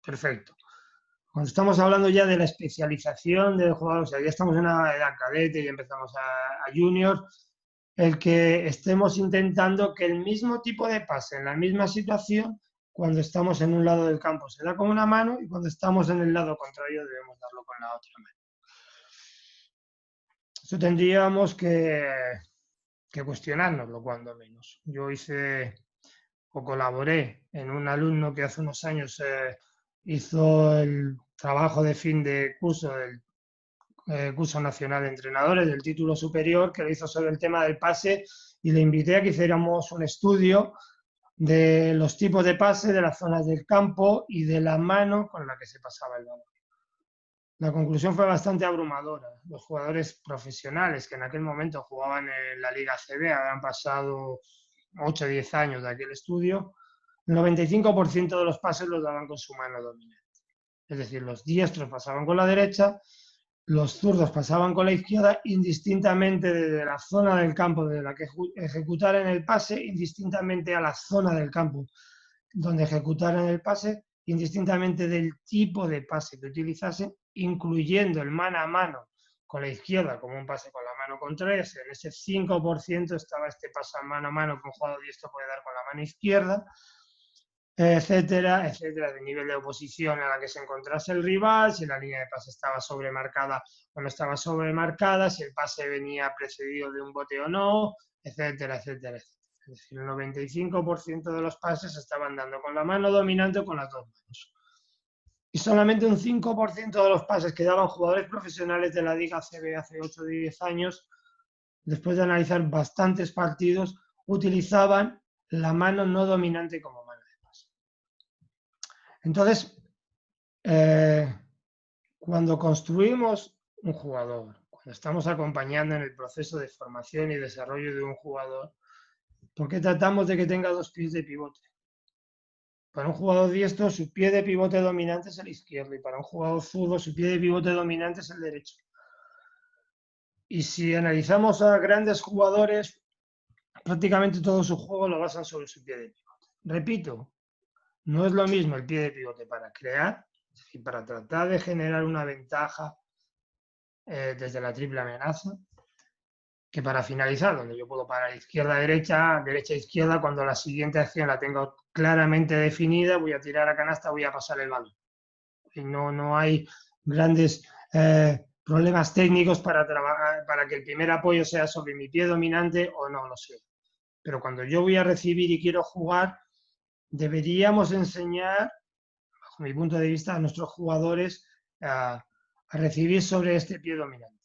Perfecto. Cuando estamos hablando ya de la especialización del jugador, o sea, ya estamos en una edad cadete y empezamos a junior, el que estemos intentando que el mismo tipo de pase en la misma situación, cuando estamos en un lado del campo se da con una mano y cuando estamos en el lado contrario debemos darlo con la otra mano. Eso tendríamos que cuestionárnoslo cuando menos. Yo hice o colaboré en un alumno que hace unos años hizo el trabajo de fin de curso del curso nacional de entrenadores del título superior, que lo hizo sobre el tema del pase y le invité a que hiciéramos un estudio de los tipos de pase, de las zonas del campo y de la mano con la que se pasaba el balón. La conclusión fue bastante abrumadora. Los jugadores profesionales que en aquel momento jugaban en la Liga CB, habían pasado 8 o 10 años de aquel estudio, el 95% de los pases los daban con su mano dominante. Es decir, los diestros pasaban con la derecha, los zurdos pasaban con la izquierda, indistintamente desde la zona del campo de la que ejecutaran el pase, indistintamente a la zona del campo donde ejecutaran el pase, indistintamente del tipo de pase que utilizase, incluyendo el mano a mano con la izquierda como un pase con la mano contraria. En ese 5% estaba este pase mano a mano que un jugador diestro puede dar con la mano izquierda, etcétera, etcétera, de nivel de oposición a la que se encontrase el rival, si la línea de pase estaba sobremarcada o no estaba sobremarcada, si el pase venía precedido de un bote o no, etcétera, etcétera, etcétera. Es decir, el 95% de los pases se estaban dando con la mano dominante o con las dos manos. Y solamente un 5% de los pases que daban jugadores profesionales de la Liga CB hace 8 o 10 años, después de analizar bastantes partidos, utilizaban la mano no dominante como mano de pase. Entonces, cuando construimos un jugador, cuando estamos acompañando en el proceso de formación y desarrollo de un jugador, ¿por qué tratamos de que tenga dos pies de pivote? Para un jugador diestro, su pie de pivote dominante es el izquierdo, y para un jugador zurdo, su pie de pivote dominante es el derecho. Y si analizamos a grandes jugadores, prácticamente todo su juego lo basan sobre su pie de pivote. Repito, no es lo mismo el pie de pivote para crear, es decir, para tratar de generar una ventaja desde la triple amenaza, que para finalizar, donde yo puedo parar izquierda-derecha, derecha-izquierda, cuando la siguiente acción la tengo claramente definida, voy a tirar a canasta, voy a pasar el balón. Y no hay grandes problemas técnicos para trabajar, para que el primer apoyo sea sobre mi pie dominante o no lo sé. Pero cuando yo voy a recibir y quiero jugar, deberíamos enseñar, bajo mi punto de vista, a nuestros jugadores a recibir sobre este pie dominante.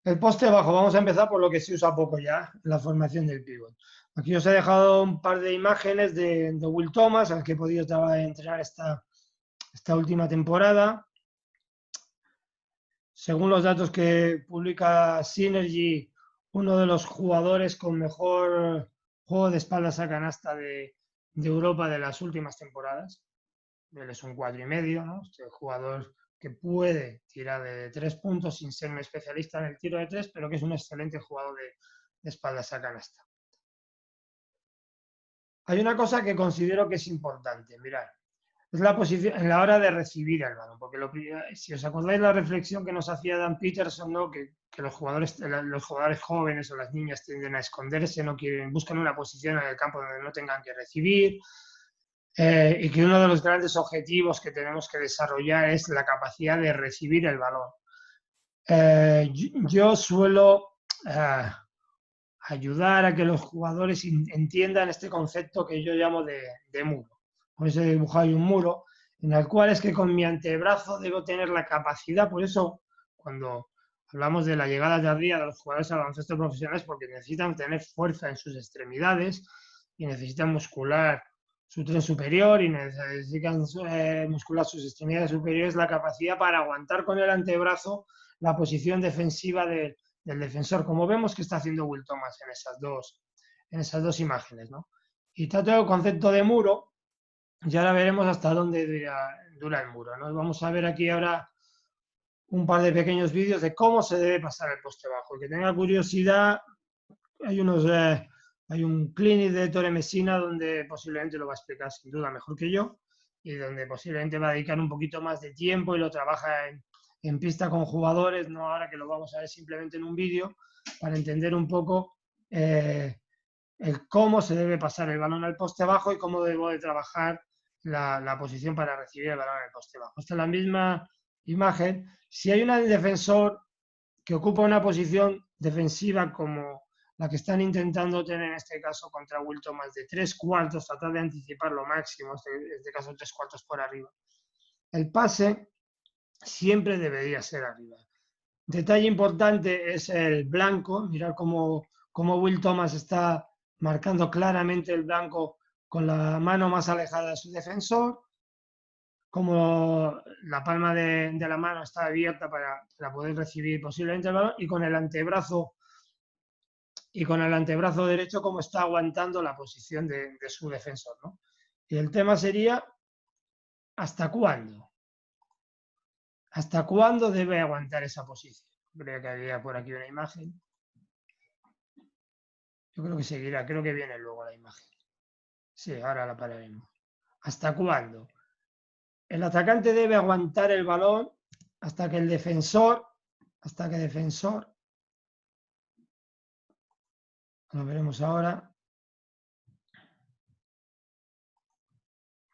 El poste bajo, vamos a empezar por lo que se usa poco ya, la formación del pívot. Aquí os he dejado un par de imágenes de Will Thomas, al que he podido entrenar esta última temporada. Según los datos que publica Synergy, uno de los jugadores con mejor juego de espaldas a canasta de Europa de las últimas temporadas. Él es un 4,5, ¿no? Este jugador que puede tirar de 3 puntos sin ser un especialista en el tiro de 3, pero que es un excelente jugador de espaldas a canasta. Hay una cosa que considero que es importante, mirad, es la posición en la hora de recibir el balón, porque si os acordáis la reflexión que nos hacía Dan Peterson, ¿no? que los jugadores jóvenes o las niñas tienden a esconderse, no quieren, buscan una posición en el campo donde no tengan que recibir, y que uno de los grandes objetivos que tenemos que desarrollar es la capacidad de recibir el balón. Yo suelo ayudar a que los jugadores entiendan este concepto que yo llamo de muro. Por eso he dibujado un muro en el cual es que con mi antebrazo debo tener la capacidad, por eso cuando hablamos de la llegada tardía de los jugadores al baloncesto profesionales, porque necesitan tener fuerza en sus extremidades y necesitan muscular su tren superior y necesitan muscular sus extremidades superiores, la capacidad para aguantar con el antebrazo la posición defensiva del defensor, como vemos que está haciendo Will Thomas en esas dos imágenes, ¿no? Y está todo el concepto de muro, y ahora veremos hasta dónde dura el muro, ¿no? Vamos a ver aquí ahora un par de pequeños vídeos de cómo se debe pasar el poste bajo. El que tenga curiosidad, hay un clinic de Ettore Messina donde posiblemente lo va a explicar sin duda mejor que yo y donde posiblemente va a dedicar un poquito más de tiempo y lo trabaja en pista con jugadores, no ahora que lo vamos a ver simplemente en un vídeo, para entender un poco el cómo se debe pasar el balón al poste bajo y cómo debo de trabajar la posición para recibir el balón al poste bajo. Esta es la misma imagen. Si hay un defensor que ocupa una posición defensiva como la que están intentando tener en este caso contra Will Thomas de 3/4, tratar de anticipar lo máximo, en este caso 3/4 por arriba. El pase siempre debería ser arriba. Detalle importante es el blanco, mirad cómo Will Thomas está marcando claramente el blanco con la mano más alejada de su defensor. como la palma de la mano está abierta para poder recibir posiblemente el balón, y con el antebrazo derecho como está aguantando la posición de su defensor, ¿no? Y el tema sería, ¿hasta cuándo? ¿Hasta cuándo debe aguantar esa posición? Creo que había por aquí una imagen. Yo creo que seguirá, creo que viene luego la imagen. Sí, ahora la pararemos. ¿Hasta cuándo? El atacante debe aguantar el balón hasta que defensor, lo veremos ahora.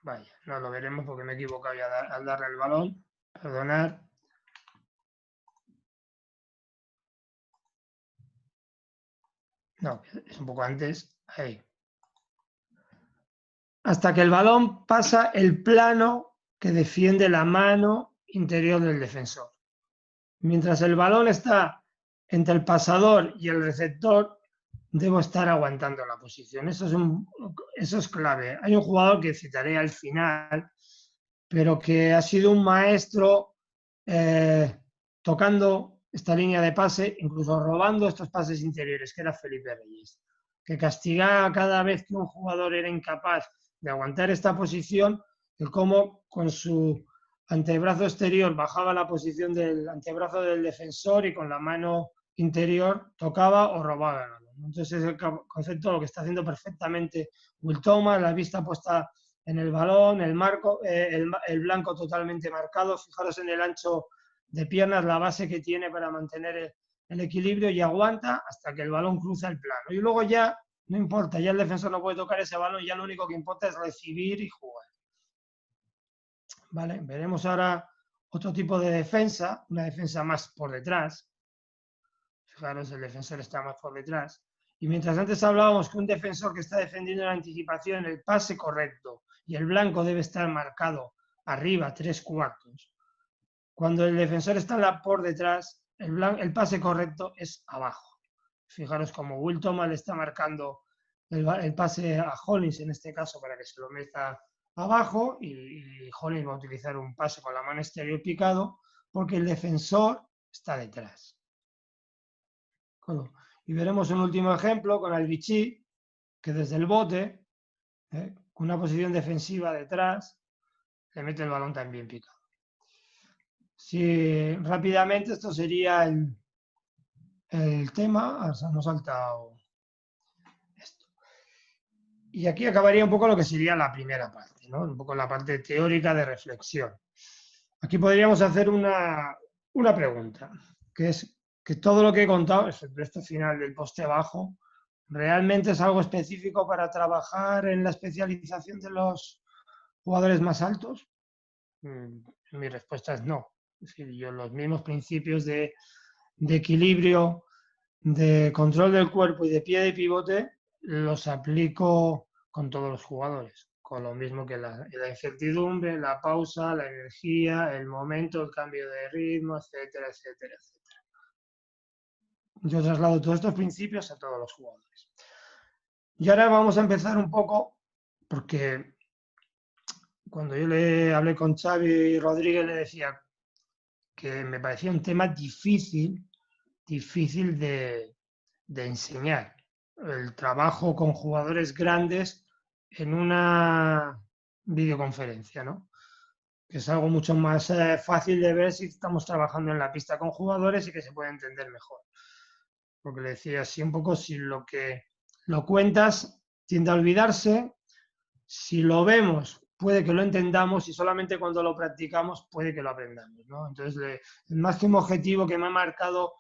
Vaya, no lo veremos porque me he equivocado ya al darle el balón. Perdonad. No, es un poco antes. Ahí. Hasta que el balón pasa el plano que defiende la mano interior del defensor. Mientras el balón está entre el pasador y el receptor, debo estar aguantando la posición. Eso es clave. Hay un jugador que citaré al final, pero que ha sido un maestro tocando esta línea de pase, incluso robando estos pases interiores, que era Felipe Reyes, que castigaba cada vez que un jugador era incapaz de aguantar esta posición, el cómo con su antebrazo exterior bajaba la posición del antebrazo del defensor y con la mano interior tocaba o robaba el balón. Entonces el concepto lo que está haciendo perfectamente Will Thomas, la vista puesta en el balón, el marco, el blanco totalmente marcado. Fijaros en el ancho de piernas, la base que tiene para mantener el equilibrio, y aguanta hasta que el balón cruza el plano. Y luego ya no importa, ya el defensor no puede tocar ese balón, ya lo único que importa es recibir y jugar. ¿Vale? Veremos ahora otro tipo de defensa, una defensa más por detrás. Fijaros, el defensor está más por detrás. Y mientras antes hablábamos que un defensor que está defendiendo la anticipación, el pase correcto, y el blanco debe estar marcado arriba, 3/4. Cuando el defensor está por detrás, el pase correcto es abajo. Fijaros como Will Thomas le está marcando el pase a Hollins, en este caso, para que se lo meta abajo, y Hollins va a utilizar un pase con la mano exterior picado porque el defensor está detrás. Y veremos un último ejemplo con el Vichy, que desde el bote, con una posición defensiva detrás, le mete el balón también picado. Sí, rápidamente esto sería el tema. Se nos ha saltado esto. Y aquí acabaría un poco lo que sería la primera parte, ¿no? Un poco la parte teórica de reflexión. Aquí podríamos hacer una pregunta, que es que todo lo que he contado, excepto este final del poste bajo, ¿realmente es algo específico para trabajar en la especialización de los jugadores más altos? Mi respuesta es no. Es decir, yo los mismos principios de equilibrio, de control del cuerpo y de pie de pivote los aplico con todos los jugadores, con lo mismo que la incertidumbre, la pausa, la energía, el momento, el cambio de ritmo, etcétera, etcétera, etcétera. Yo traslado todos estos principios a todos los jugadores. Y ahora vamos a empezar un poco, porque cuando yo le hablé con Xavi Rodríguez le decía que me parecía un tema difícil de enseñar. El trabajo con jugadores grandes en una videoconferencia, ¿no? Que es algo mucho más fácil de ver si estamos trabajando en la pista con jugadores y que se puede entender mejor. Porque le decía así un poco, si lo que lo cuentas tiende a olvidarse, si lo vemos puede que lo entendamos y solamente cuando lo practicamos puede que lo aprendamos, ¿no? Entonces, el máximo objetivo que me ha marcado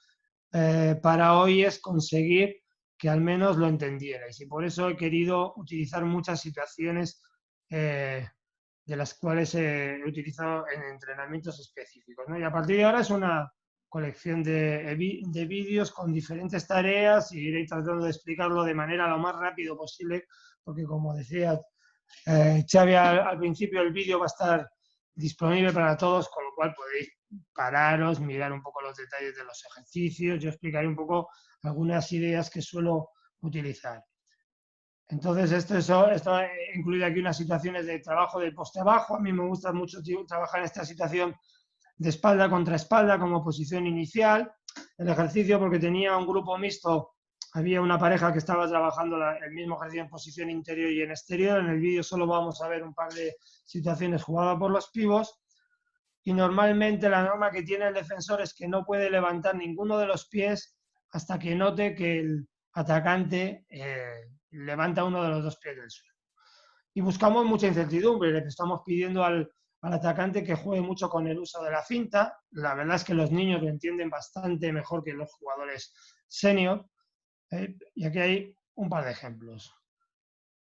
para hoy es conseguir que al menos lo entendierais, y por eso he querido utilizar muchas situaciones de las cuales he utilizado en entrenamientos específicos, ¿no? Y a partir de ahora es una colección de vídeos con diferentes tareas, y iré tratando de explicarlo de manera lo más rápido posible, porque como decía Xavi al principio, el vídeo va a estar disponible para todos, con lo cual podéis pararos, mirar un poco los detalles de los ejercicios. Yo explicaré un poco algunas ideas que suelo utilizar. Entonces, esto incluye aquí unas situaciones de trabajo del poste bajo. A mí me gusta mucho trabajar en esta situación de espalda contra espalda como posición inicial. El ejercicio, porque tenía un grupo mixto, había una pareja que estaba trabajando el mismo ejercicio en posición interior y en exterior. En el vídeo solo vamos a ver un par de situaciones jugadas por los pívos. Y normalmente la norma que tiene el defensor es que no puede levantar ninguno de los pies hasta que note que el atacante levanta uno de los dos pies del suelo. Y buscamos mucha incertidumbre, le estamos pidiendo al atacante que juegue mucho con el uso de la finta. La verdad es que los niños lo entienden bastante mejor que los jugadores senior. Y aquí hay un par de ejemplos.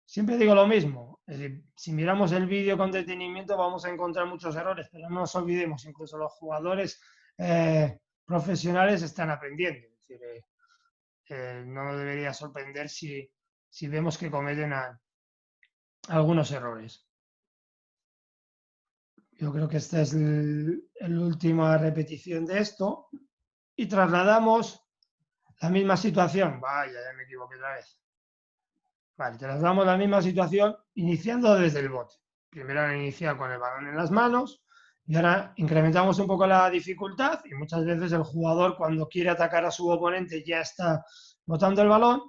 Siempre digo lo mismo, es decir, si miramos el vídeo con detenimiento vamos a encontrar muchos errores, pero no nos olvidemos, incluso los jugadores profesionales están aprendiendo. Es decir, no nos debería sorprender si vemos que cometen algunos errores. Yo creo que esta es la última repetición de esto y trasladamos la misma situación. Vaya, ya me equivoqué otra vez. Vale, trasladamos la misma situación iniciando desde el bote. Primero han iniciado con el balón en las manos y ahora incrementamos un poco la dificultad y muchas veces el jugador cuando quiere atacar a su oponente ya está botando el balón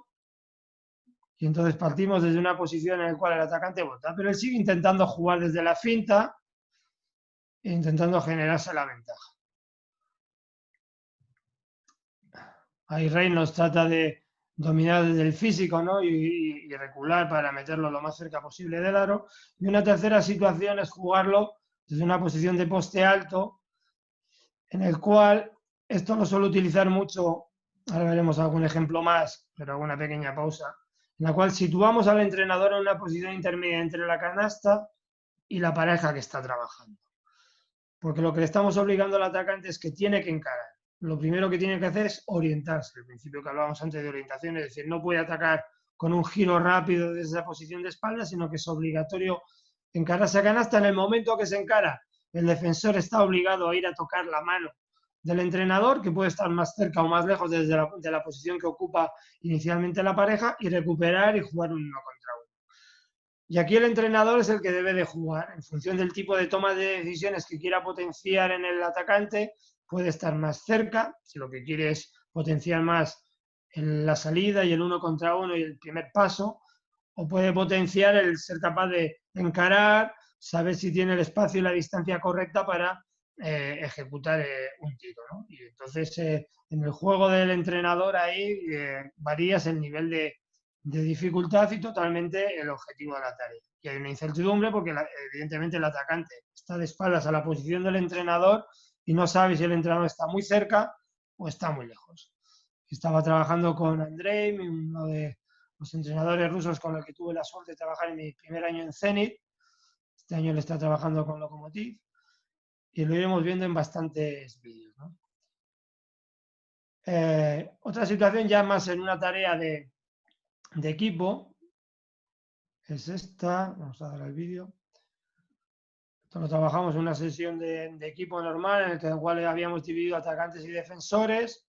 y entonces partimos desde una posición en la cual el atacante bota, pero él sigue intentando jugar desde la finta e intentando generarse la ventaja. Ahí Reynolds trata de dominar desde el físico, ¿no? y recular para meterlo lo más cerca posible del aro. Y una tercera situación es jugarlo desde una posición de poste alto, en el cual esto lo suelo utilizar mucho, ahora veremos algún ejemplo más, pero hago una pequeña pausa, en la cual situamos al entrenador en una posición intermedia entre la canasta y la pareja que está trabajando. Porque lo que le estamos obligando al atacante es que tiene que encarar. Lo primero que tiene que hacer es orientarse, el principio que hablábamos antes de orientación, es decir, no puede atacar con un giro rápido desde esa posición de espalda, sino que es obligatorio encararse a canasta. En el momento que se encara, el defensor está obligado a ir a tocar la mano del entrenador, que puede estar más cerca o más lejos desde la posición que ocupa inicialmente la pareja, y recuperar y jugar un uno contra uno. Y aquí el entrenador es el que debe de jugar. En función del tipo de toma de decisiones que quiera potenciar en el atacante, puede estar más cerca, si lo que quiere es potenciar más en la salida y el uno contra uno y el primer paso, o puede potenciar el ser capaz de encarar, saber si tiene el espacio y la distancia correcta para ejecutar un tiro, ¿no? Y entonces en el juego del entrenador ahí varías el nivel de dificultad y totalmente el objetivo de la tarea. Y hay una incertidumbre porque evidentemente el atacante está de espaldas a la posición del entrenador y no sabe si el entrenador está muy cerca o está muy lejos. Estaba trabajando con Andrei, uno de los entrenadores rusos con el que tuve la suerte de trabajar en mi primer año en Zenit. Este año le está trabajando con Lokomotiv y lo iremos viendo en bastantes vídeos, ¿no? Otra situación ya más en una tarea de equipo es esta. Vamos a dar al vídeo. Esto lo trabajamos en una sesión de equipo normal en el cual habíamos dividido atacantes y defensores.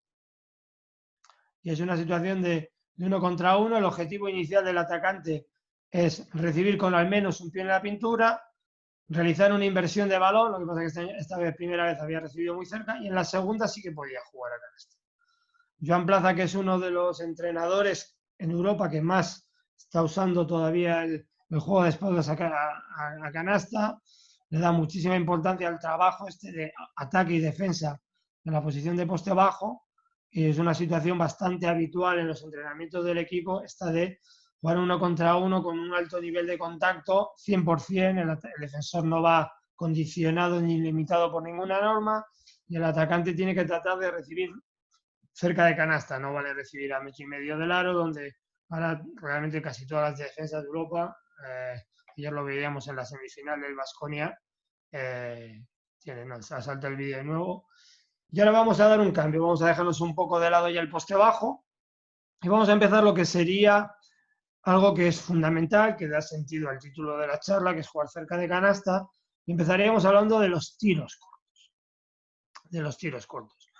Y es una situación de uno contra uno. El objetivo inicial del atacante es recibir con al menos un pie en la pintura, realizar una inversión de balón, lo que pasa es que esta vez primera vez había recibido muy cerca y en la segunda sí que podía jugar a canasta. Joan Plaza, que es uno de los entrenadores en Europa que más está usando todavía el juego de espaldas a canasta, le da muchísima importancia al trabajo este de ataque y defensa en la posición de poste bajo, y es una situación bastante habitual en los entrenamientos del equipo, esta de jugar uno contra uno con un alto nivel de contacto, 100%, el defensor no va condicionado ni limitado por ninguna norma, y el atacante tiene que tratar de recibir cerca de canasta, no vale recibir a metro y medio del aro, donde ahora realmente casi todas las defensas de Europa, ayer lo veíamos en la semifinal del Baskonia, salta el vídeo de nuevo. Y ahora vamos a dar un cambio, vamos a dejarnos un poco de lado ya el poste bajo y vamos a empezar lo que sería algo que es fundamental, que da sentido al título de la charla, que es jugar cerca de canasta, y empezaríamos hablando de los tiros cortos.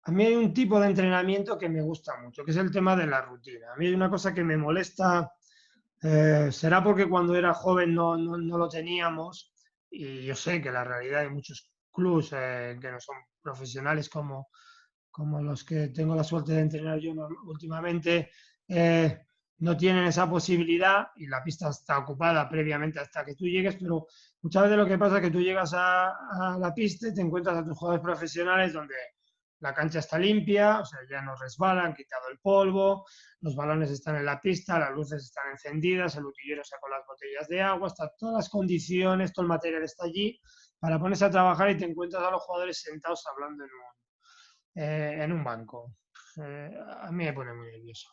a mí hay un tipo de entrenamiento que me gusta mucho, que es el tema de la rutina. A mí hay una cosa que me molesta, será porque cuando era joven no lo teníamos, y yo sé que la realidad de muchos clubs que no son profesionales como los que tengo la suerte de entrenar yo últimamente, no tienen esa posibilidad y la pista está ocupada previamente hasta que tú llegues, pero muchas veces lo que pasa es que tú llegas a la pista y te encuentras a tus jugadores profesionales donde la cancha está limpia, o sea, ya no resbalan, han quitado el polvo, los balones están en la pista, las luces están encendidas, el utillero sacó las botellas de agua, están todas las condiciones, todo el material está allí para ponerse a trabajar y te encuentras a los jugadores sentados hablando en un banco. A mí me pone muy nervioso.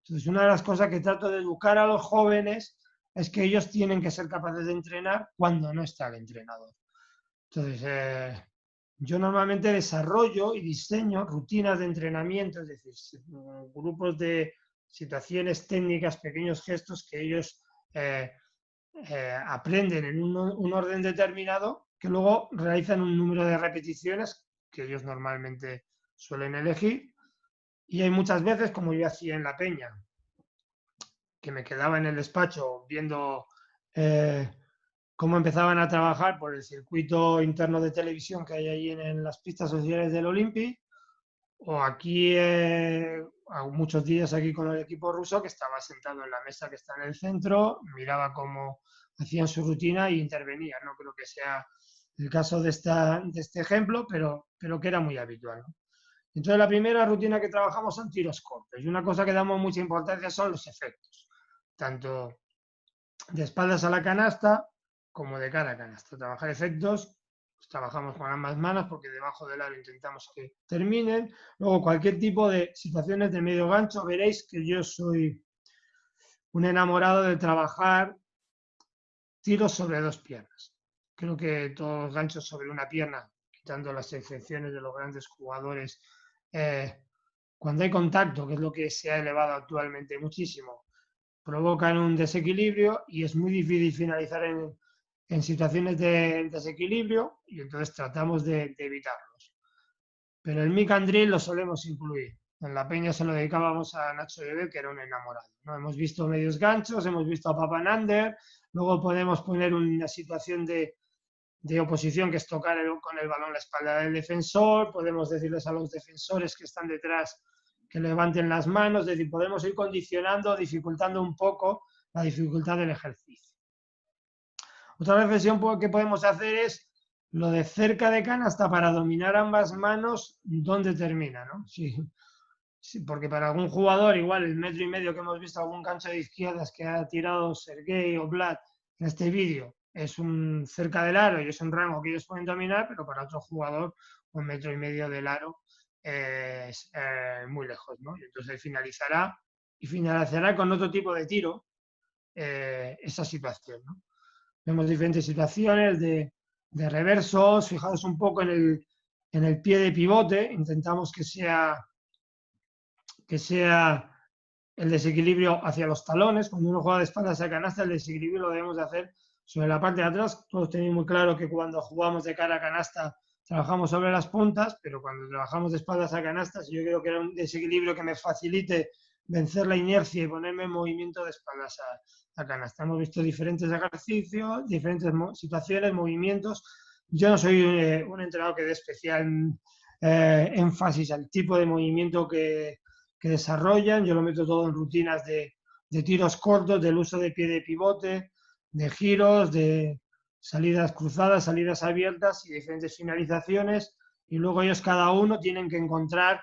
Entonces, una de las cosas que trato de educar a los jóvenes es que ellos tienen que ser capaces de entrenar cuando no está el entrenador. Entonces, yo normalmente desarrollo y diseño rutinas de entrenamiento, es decir, grupos de situaciones técnicas, pequeños gestos que ellos aprenden en un orden determinado, que luego realizan un número de repeticiones que ellos normalmente suelen elegir. Y hay muchas veces, como yo hacía en la peña, que me quedaba en el despacho viendo cómo empezaban a trabajar por el circuito interno de televisión que hay ahí en las pistas sociales del Olympi, o aquí, muchos días aquí con el equipo ruso, que estaba sentado en la mesa que está en el centro, miraba cómo hacían su rutina e intervenía. No creo que sea el caso de este ejemplo, pero que era muy habitual, ¿no? Entonces, la primera rutina que trabajamos son tiros cortos. Y una cosa que damos mucha importancia son los efectos, tanto de espaldas a la canasta como de cara a canasta. Trabajar efectos, pues trabajamos con ambas manos porque debajo del aro intentamos que terminen. Luego, cualquier tipo de situaciones de medio gancho, veréis que yo soy un enamorado de trabajar tiros sobre dos piernas. Creo que todos los ganchos sobre una pierna, quitando las excepciones de los grandes jugadores, cuando hay contacto, que es lo que se ha elevado actualmente muchísimo, provocan un desequilibrio y es muy difícil finalizar en situaciones de desequilibrio y entonces tratamos de evitarlos. Pero el mic and drill lo solemos incluir. En la peña se lo dedicábamos a Nacho Bebé, que era un enamorado, ¿no? Hemos visto medios ganchos, hemos visto a Papanander, luego podemos poner una situación de oposición, que es tocar con el balón la espalda del defensor, podemos decirles a los defensores que están detrás que levanten las manos, es decir, podemos ir condicionando, dificultando un poco la dificultad del ejercicio. Otra reflexión que podemos hacer es lo de cerca de canasta para dominar ambas manos, ¿dónde termina, no? Sí, porque para algún jugador, igual el 1,5 metros que hemos visto, algún cancho de izquierdas que ha tirado Sergei o Vlad en este vídeo, es un cerca del aro y es un rango que ellos pueden dominar, pero para otro jugador 1,5 metros del aro es muy lejos, ¿no? Y entonces finalizará con otro tipo de tiro esa situación, ¿no? Vemos diferentes situaciones de reversos, fijaos un poco en el pie de pivote, intentamos que sea el desequilibrio hacia los talones. Cuando uno juega de espaldas a canasta, el desequilibrio lo debemos de hacer sobre la parte de atrás. Todos tenéis muy claro que cuando jugamos de cara a canasta trabajamos sobre las puntas, pero cuando trabajamos de espaldas a canasta, si yo quiero que era un desequilibrio que me facilite vencer la inercia y ponerme en movimiento de espaldas a canasta. Hemos visto diferentes ejercicios, diferentes situaciones, movimientos. Yo no soy un entrenador que dé especial énfasis al tipo de movimiento que desarrollan. Yo lo meto todo en rutinas de tiros cortos, del uso de pie de pivote, de giros, de salidas cruzadas, salidas abiertas y diferentes finalizaciones. Y luego ellos cada uno tienen que encontrar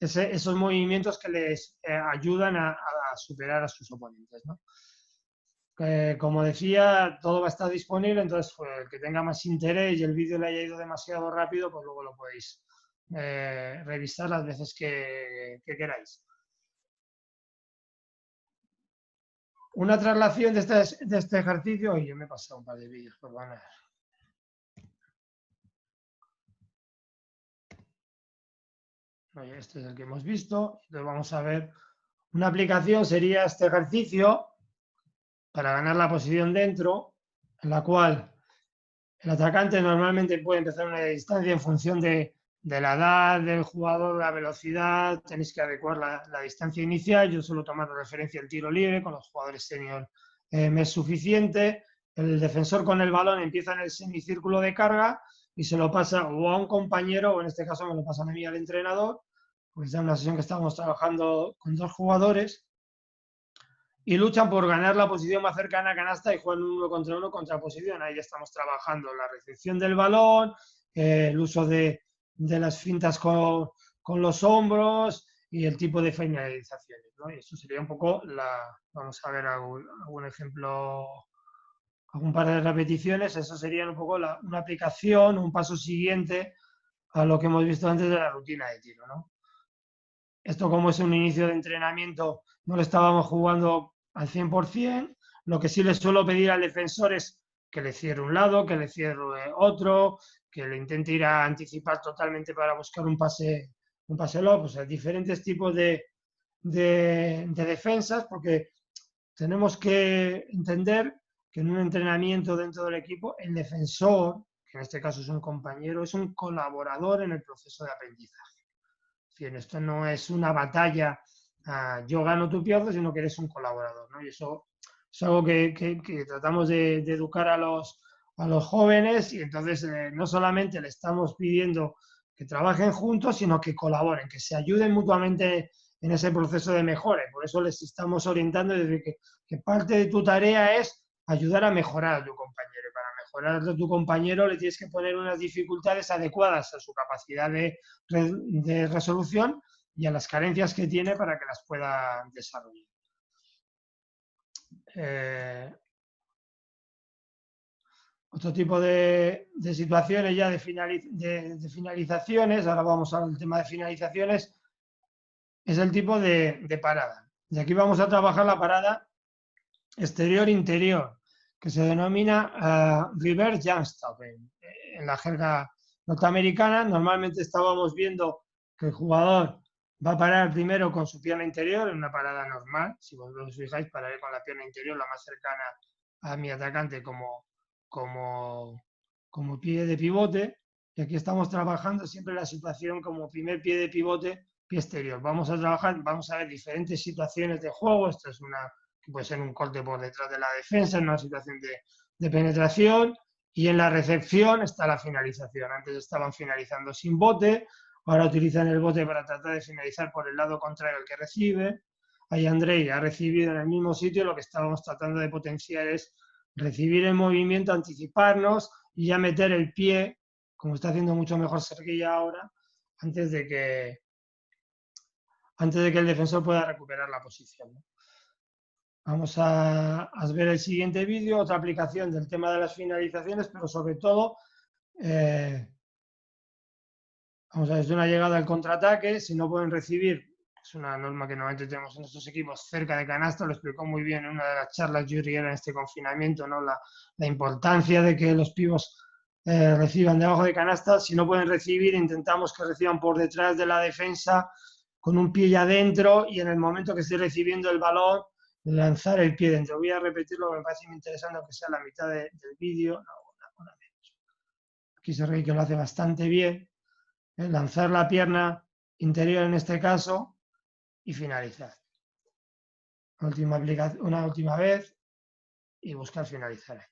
esos movimientos que les ayudan a superar a sus oponentes, ¿no? Como decía, todo va a estar disponible, entonces pues, el que tenga más interés y el vídeo le haya ido demasiado rápido, pues luego lo podéis revisar las veces que queráis. Una traslación de este ejercicio, y yo me he pasado un par de vídeos, perdón. Este es el que hemos visto, entonces vamos a ver. Una aplicación sería este ejercicio para ganar la posición dentro, en la cual el atacante normalmente puede empezar una distancia en función de de la edad del jugador, la velocidad, tenéis que adecuar la distancia inicial. Yo suelo tomar referencia al tiro libre, con los jugadores senior me es suficiente. El defensor con el balón empieza en el semicírculo de carga y se lo pasa o a un compañero, o en este caso me lo pasan a mí al entrenador, pues ya en una sesión que estábamos trabajando con 2 jugadores, y luchan por ganar la posición más cercana a canasta y juegan 1 contra posición. Ahí ya estamos trabajando la recepción del balón, el uso de las fintas con los hombros y el tipo de finalizaciones, ¿no? Y eso sería un poco vamos a ver algún ejemplo, algún par de repeticiones. Eso sería un poco una aplicación, un paso siguiente a lo que hemos visto antes de la rutina de tiro, ¿no? Esto, como es un inicio de entrenamiento, no lo estábamos jugando al 100%. Lo que sí les suelo pedir al defensor es que le cierre un lado, que le cierre otro, que le intente ir a anticipar totalmente para buscar un pase lob. O sea, diferentes tipos de defensas, porque tenemos que entender que en un entrenamiento dentro del equipo, el defensor, que en este caso es un compañero, es un colaborador en el proceso de aprendizaje. Esto no es una batalla, yo gano, tú pierdes, sino que eres un colaborador, ¿no? Y eso es algo que tratamos de educar a los jóvenes, y entonces no solamente le estamos pidiendo que trabajen juntos, sino que colaboren, que se ayuden mutuamente en ese proceso de mejora. Por eso les estamos orientando desde que parte de tu tarea es ayudar a mejorar a tu compañero. Para mejorar a tu compañero le tienes que poner unas dificultades adecuadas a su capacidad de resolución y a las carencias que tiene para que las pueda desarrollar. Otro tipo de situaciones ya de finalizaciones, ahora vamos al tema de finalizaciones, es el tipo de parada. Y aquí vamos a trabajar la parada exterior-interior, que se denomina reverse jump stop. En la jerga norteamericana normalmente estábamos viendo que el jugador va a parar primero con su pierna interior en una parada normal. Si vosotros os fijáis, pararé con la pierna interior la más cercana a mi atacante como pie de pivote. Y aquí estamos trabajando siempre la situación como primer pie de pivote, pie exterior. Vamos a ver diferentes situaciones de juego. Esto es que puede ser un corte por detrás de la defensa, en una situación de penetración, y en la recepción está la finalización. Antes estaban finalizando sin bote, ahora utilizan el bote para tratar de finalizar por el lado contrario al que recibe. Ahí Andrei ha recibido en el mismo sitio. Lo que estábamos tratando de potenciar es recibir el movimiento, anticiparnos y ya meter el pie, como está haciendo mucho mejor Sergei ahora, antes de que el defensor pueda recuperar la posición, ¿no? Vamos a ver el siguiente vídeo, otra aplicación del tema de las finalizaciones, pero sobre todo, vamos a ver, es una llegada al contraataque. Si no pueden recibir, es una norma que normalmente tenemos en estos equipos, cerca de canasta. Lo explicó muy bien en una de las charlas Yuri en este confinamiento, ¿no? La importancia de que los pívos reciban debajo de canasta. Si no pueden recibir, intentamos que reciban por detrás de la defensa, con un pie ya dentro, y en el momento que esté recibiendo el balón, lanzar el pie dentro. Voy a repetirlo, me parece muy interesante, aunque sea la mitad del vídeo. Una menos. Aquí Sergei, que lo hace bastante bien. Lanzar la pierna interior en este caso y finalizar. Una última vez y buscar finalizar.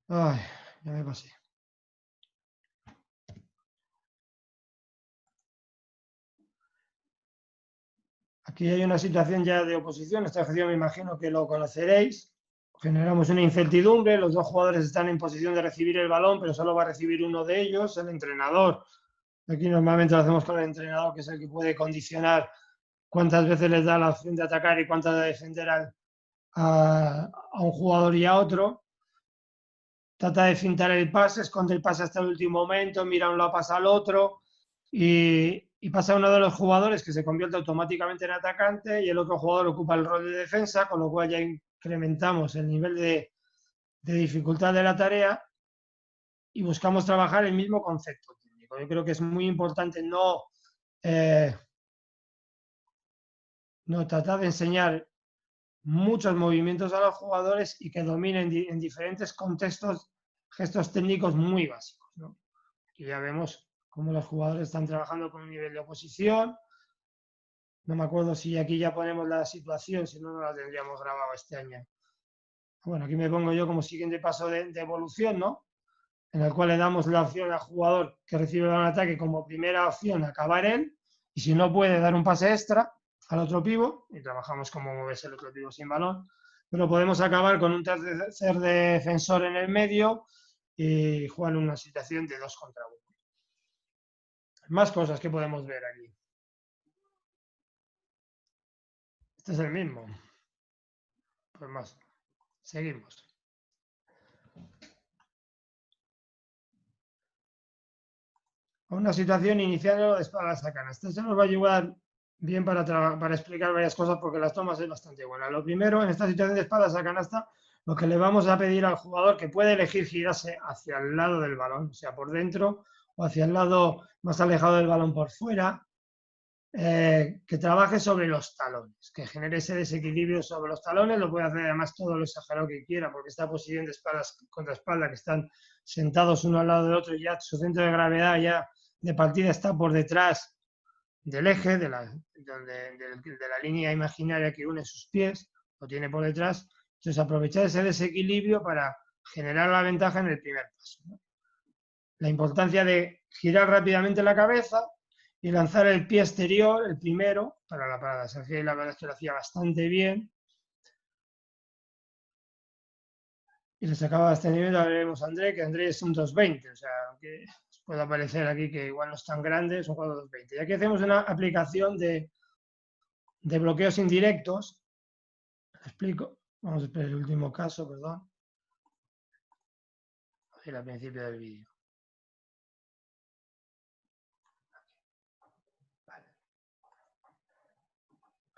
Ay, ya me pasé. Aquí hay una situación ya de oposición. Esta ejercicio me imagino que lo conoceréis. Generamos una incertidumbre. Los 2 jugadores están en posición de recibir el balón, pero solo va a recibir uno de ellos, el entrenador. Aquí normalmente lo hacemos con el entrenador, que es el que puede condicionar cuántas veces les da la opción de atacar y cuántas de defender a un jugador y a otro. Trata de fintar el pase, esconde el pase hasta el último momento, mira a un lado, pasa al otro, y pasa uno de los jugadores, que se convierte automáticamente en atacante, y el otro jugador ocupa el rol de defensa, con lo cual ya incrementamos el nivel de dificultad de la tarea y buscamos trabajar el mismo concepto técnico. Yo creo que es muy importante no tratar de enseñar muchos movimientos a los jugadores y que dominen en diferentes contextos gestos técnicos muy básicos, ¿no? Aquí ya vemos cómo los jugadores están trabajando con un nivel de oposición. No me acuerdo si aquí ya ponemos la situación, si no, no la tendríamos grabado este año. Bueno, aquí me pongo yo como siguiente paso de evolución, ¿no? En el cual le damos la opción al jugador que recibe el balón de ataque como primera opción acabar él, y si no puede dar un pase extra al otro pivo, y trabajamos como moverse el otro pivo sin balón, pero podemos acabar con un tercer defensor en el medio y jugar en una situación de 2 contra 1. Más cosas que podemos ver aquí. Este es el mismo. Pues más. Seguimos. A una situación inicial de espaldas a canasta. Esto nos va a ayudar bien para explicar varias cosas porque las tomas es bastante buena. Lo primero, en esta situación de espaldas a canasta, lo que le vamos a pedir al jugador que puede elegir girarse hacia el lado del balón, o sea, por dentro o hacia el lado más alejado del balón por fuera, que trabaje sobre los talones, que genere ese desequilibrio sobre los talones. Lo puede hacer además todo lo exagerado que quiera, porque esta posición de espaldas contra espalda, que están sentados uno al lado del otro, ya su centro de gravedad ya de partida está por detrás del eje, de la línea imaginaria que une sus pies, lo tiene por detrás. Entonces, aprovechar ese desequilibrio para generar la ventaja en el primer paso, ¿no? La importancia de girar rápidamente la cabeza y lanzar el pie exterior, el primero, para la parada. Sergio, la verdad es que lo hacía bastante bien. Y le sacaba este nivel, ahora veremos a André, que André es un 2.20, o sea, aunque puede aparecer aquí que igual no es tan grande, es un jugador 2.20. Y aquí hacemos una aplicación de bloqueos indirectos. Lo explico. Vamos a esperar el último caso, perdón. Al principio del vídeo.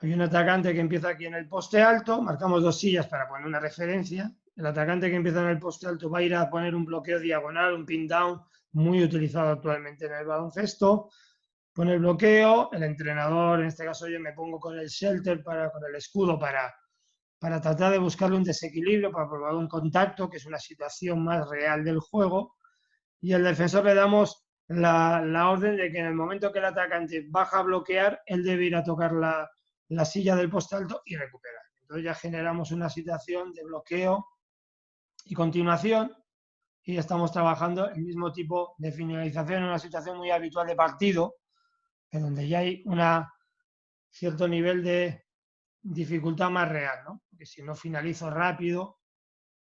Hay un atacante que empieza aquí en el poste alto, marcamos 2 sillas para poner una referencia. El atacante que empieza en el poste alto va a ir a poner un bloqueo diagonal, un pin down, muy utilizado actualmente en el baloncesto. Pone el bloqueo, el entrenador, en este caso yo me pongo con el shelter, con el escudo para tratar de buscarle un desequilibrio, para probar un contacto, que es una situación más real del juego. Y al defensor le damos la orden de que en el momento que el atacante baja a bloquear, él debe ir a tocar la silla del poste alto y recuperar. Entonces ya generamos una situación de bloqueo y continuación, y estamos trabajando el mismo tipo de finalización en una situación muy habitual de partido, en donde ya hay un cierto nivel de dificultad más real, ¿no? Porque si no finalizo rápido,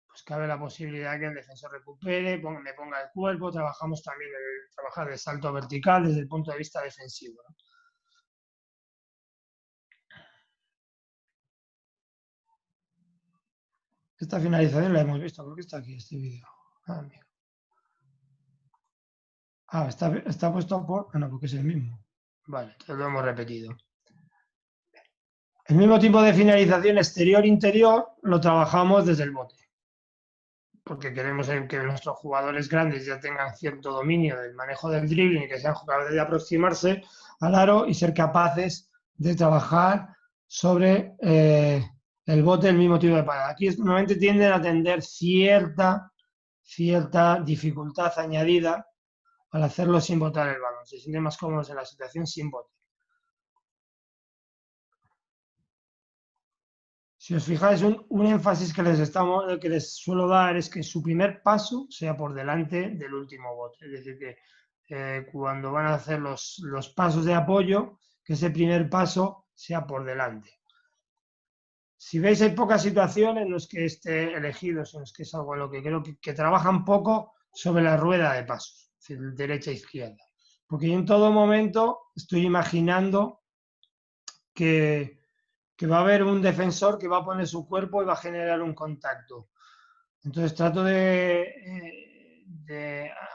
pues cabe la posibilidad que el defensor recupere, me ponga el cuerpo. Trabajamos también trabajar el salto vertical desde el punto de vista defensivo, ¿no? Esta finalización la hemos visto, creo que está aquí este vídeo. Está puesto por... no, porque es el mismo. Vale, entonces lo hemos repetido. El mismo tipo de finalización exterior-interior lo trabajamos desde el bote, porque queremos que nuestros jugadores grandes ya tengan cierto dominio del manejo del dribbling y que sean capaces de aproximarse al aro y ser capaces de trabajar sobre el bote del mismo tipo de parada. Aquí normalmente tienden a tener cierta dificultad añadida al hacerlo sin botar el balón. Se sienten más cómodos en la situación sin bote. Si os fijáis, un énfasis que les suelo dar es que su primer paso sea por delante del último bote. Es decir, que cuando van a hacer los pasos de apoyo, que ese primer paso sea por delante. Si veis, hay pocas situaciones en las que esté elegido, en las que es algo en lo que creo que trabajan poco sobre la rueda de pasos, es decir, derecha e izquierda. Porque yo en todo momento estoy imaginando que va a haber un defensor que va a poner su cuerpo y va a generar un contacto. Entonces trato de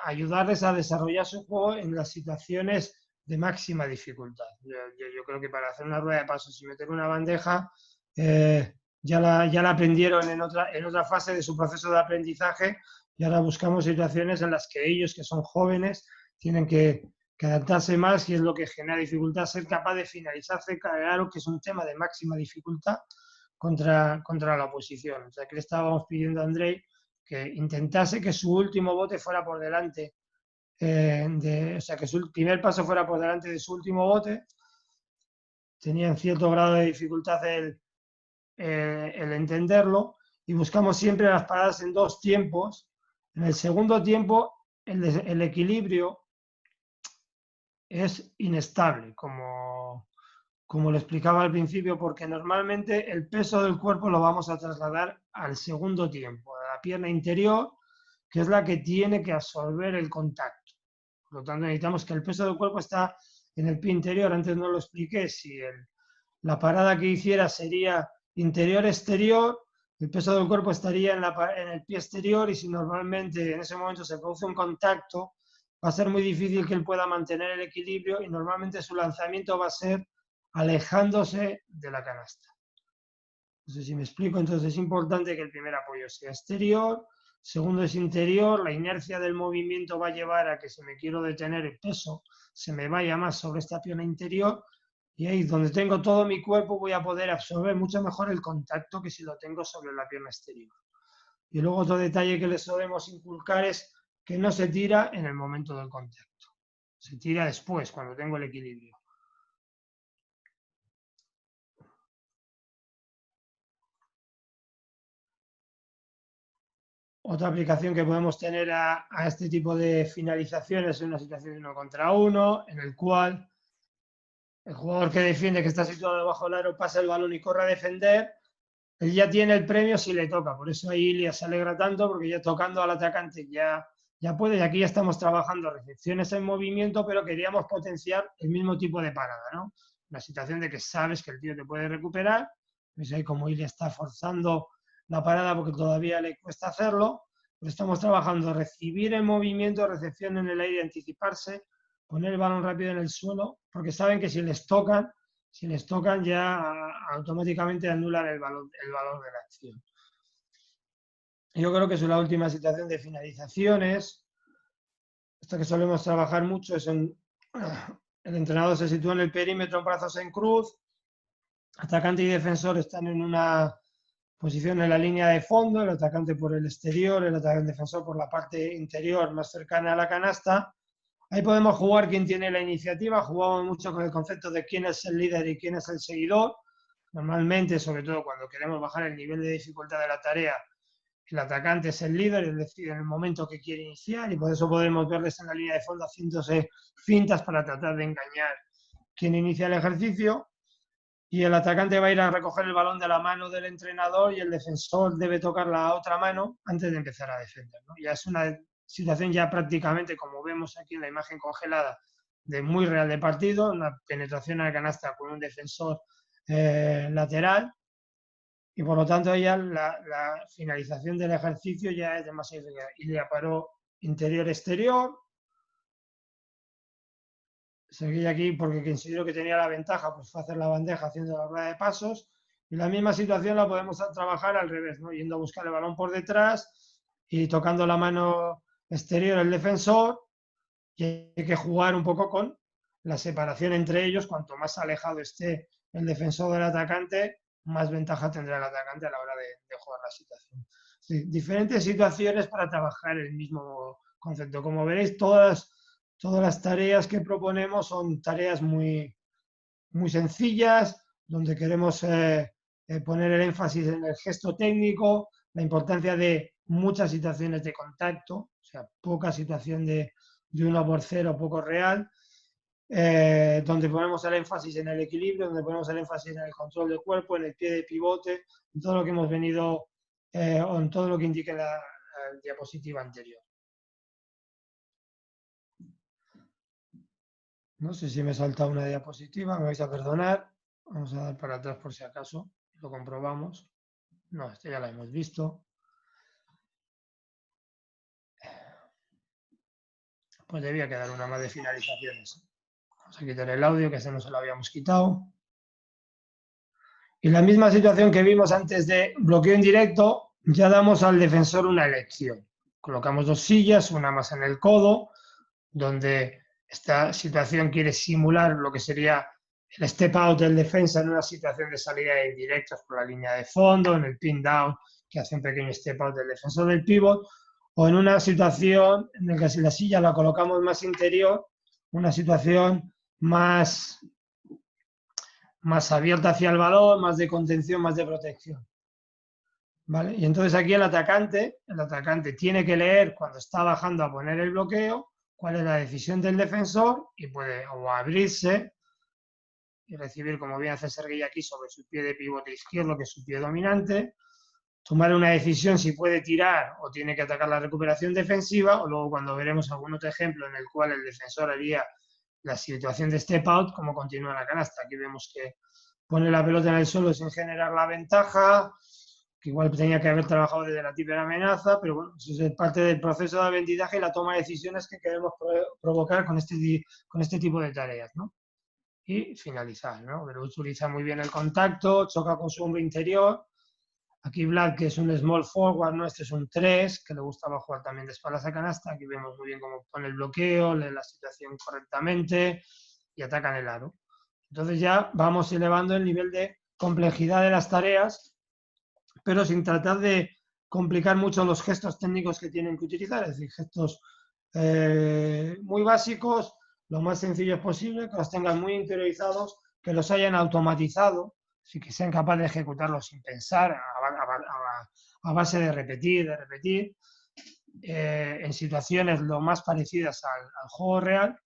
ayudarles a desarrollar su juego en las situaciones de máxima dificultad. Yo creo que para hacer una rueda de pasos y meter una bandeja, ya la aprendieron en otra fase de su proceso de aprendizaje, y ahora buscamos situaciones en las que ellos, que son jóvenes, tienen que adaptarse más, y es lo que genera dificultad, ser capaz de finalizar cerca del aro, que es un tema de máxima dificultad contra la oposición. O sea, que le estábamos pidiendo a Andrei que intentase que su último bote fuera por delante o sea, que su primer paso fuera por delante de su último bote. Tenía en cierto grado de dificultad el entenderlo, y buscamos siempre las paradas en 2 tiempos. En el segundo tiempo, el equilibrio es inestable, como lo explicaba al principio, porque normalmente el peso del cuerpo lo vamos a trasladar al segundo tiempo, a la pierna interior, que es la que tiene que absorber el contacto. Por lo tanto, necesitamos que el peso del cuerpo está en el pie interior. Antes no lo expliqué, si la parada que hiciera sería interior-exterior, el peso del cuerpo estaría en el pie exterior, y si normalmente en ese momento se produce un contacto, va a ser muy difícil que él pueda mantener el equilibrio, y normalmente su lanzamiento va a ser alejándose de la canasta. No sé si me explico. Entonces es importante que el primer apoyo sea exterior, segundo es interior. La inercia del movimiento va a llevar a que, si me quiero detener, el peso se me vaya más sobre esta pierna interior, y ahí donde tengo todo mi cuerpo voy a poder absorber mucho mejor el contacto que si lo tengo sobre la pierna exterior. Y luego otro detalle que les solemos inculcar es que no se tira en el momento del contacto, se tira después, cuando tengo el equilibrio. Otra aplicación que podemos tener a este tipo de finalizaciones es una situación de 1 contra 1, en el cual el jugador que defiende, que está situado debajo del aro, pasa el balón y corre a defender. Él ya tiene el premio si le toca. Por eso ahí Ilia se alegra tanto, porque ya tocando al atacante ya puede. Y aquí ya estamos trabajando recepciones en movimiento, pero queríamos potenciar el mismo tipo de parada, ¿no? La situación de que sabes que el tío te puede recuperar. Pues ahí, como Ilia está forzando la parada porque todavía le cuesta hacerlo, pero estamos trabajando recibir en movimiento, recepción en el aire, anticiparse, poner el balón rápido en el suelo, porque saben que si les tocan ya automáticamente anulan el valor de la acción. Yo creo que es la última situación de finalizaciones. Esto que solemos trabajar mucho es el entrenador se sitúa en el perímetro, brazos en cruz, atacante y defensor están en una posición en la línea de fondo, el atacante por el exterior, el atacante defensor por la parte interior más cercana a la canasta. Ahí podemos jugar quién tiene la iniciativa. Jugamos mucho con el concepto de quién es el líder y quién es el seguidor. Normalmente, sobre todo cuando queremos bajar el nivel de dificultad de la tarea, el atacante es el líder, es decir, en el momento que quiere iniciar, y por eso podemos verles en la línea de fondo haciéndose fintas para tratar de engañar quién inicia el ejercicio. Y el atacante va a ir a recoger el balón de la mano del entrenador, y el defensor debe tocar la otra mano antes de empezar a defender, ¿no? Ya es una situación ya prácticamente, como vemos aquí en la imagen congelada, de muy real de partido, una penetración a la canasta con un defensor lateral, y por lo tanto ya la finalización del ejercicio ya es demasiado. Y le paró interior-exterior. Seguí aquí porque considero que tenía la ventaja, pues fue hacer la bandeja haciendo la rueda de pasos, y la misma situación la podemos trabajar al revés, ¿no? Yendo a buscar el balón por detrás y tocando la mano exterior el defensor, y hay que jugar un poco con la separación entre ellos. Cuanto más alejado esté el defensor del atacante, más ventaja tendrá el atacante a la hora de jugar la situación. Sí, diferentes situaciones para trabajar el mismo concepto. Como veréis, todas las tareas que proponemos son tareas muy, muy sencillas, donde queremos poner el énfasis en el gesto técnico, la importancia de muchas situaciones de contacto, o sea, poca situación de 1-0 poco real, donde ponemos el énfasis en el equilibrio, donde ponemos el énfasis en el control del cuerpo, en el pie de pivote, en todo lo que hemos venido, o en todo lo que indique la diapositiva anterior. No sé si me he saltado una diapositiva, me vais a perdonar. Vamos a dar para atrás por si acaso, lo comprobamos. No, esta ya la hemos visto. Pues debía quedar una más de finalizaciones. Vamos a quitar el audio, que ese no se lo habíamos quitado. Y la misma situación que vimos antes de bloqueo indirecto, ya damos al defensor una elección. Colocamos 2 sillas, una más en el codo, donde esta situación quiere simular lo que sería el step out del defensa en una situación de salida de indirectos por la línea de fondo, en el pin down, que hace un pequeño step out del defensor del pivot, o en una situación en la que si la silla la colocamos más interior, una situación más abierta hacia el balón, más de contención, más de protección. ¿Vale? Y entonces aquí el atacante tiene que leer cuando está bajando a poner el bloqueo, cuál es la decisión del defensor y puede o abrirse y recibir, como bien hace Sergei aquí, sobre su pie de pivote izquierdo, que es su pie dominante, tomar una decisión si puede tirar o tiene que atacar la recuperación defensiva, o luego cuando veremos algún otro ejemplo en el cual el defensor haría la situación de step out, como continúa la canasta. Aquí vemos que pone la pelota en el suelo sin generar la ventaja, que igual tenía que haber trabajado desde la típica amenaza, pero bueno, eso es parte del proceso de aprendizaje y la toma de decisiones que queremos provocar con este tipo de tareas, ¿no? Y finalizar, ¿no? Pero utiliza muy bien el contacto, choca con su hombro interior. Aquí Vlad, que es un small forward, ¿no? Este es un 3, que le gustaba jugar también de espaldas a canasta. Aquí vemos muy bien cómo pone el bloqueo, lee la situación correctamente y ataca en el aro. Entonces ya vamos elevando el nivel de complejidad de las tareas, pero sin tratar de complicar mucho los gestos técnicos que tienen que utilizar, es decir, gestos muy básicos, lo más sencillos posible, que los tengan muy interiorizados, que los hayan automatizado, así que sean capaces de ejecutarlos sin pensar, a base de repetir, en situaciones lo más parecidas al juego real,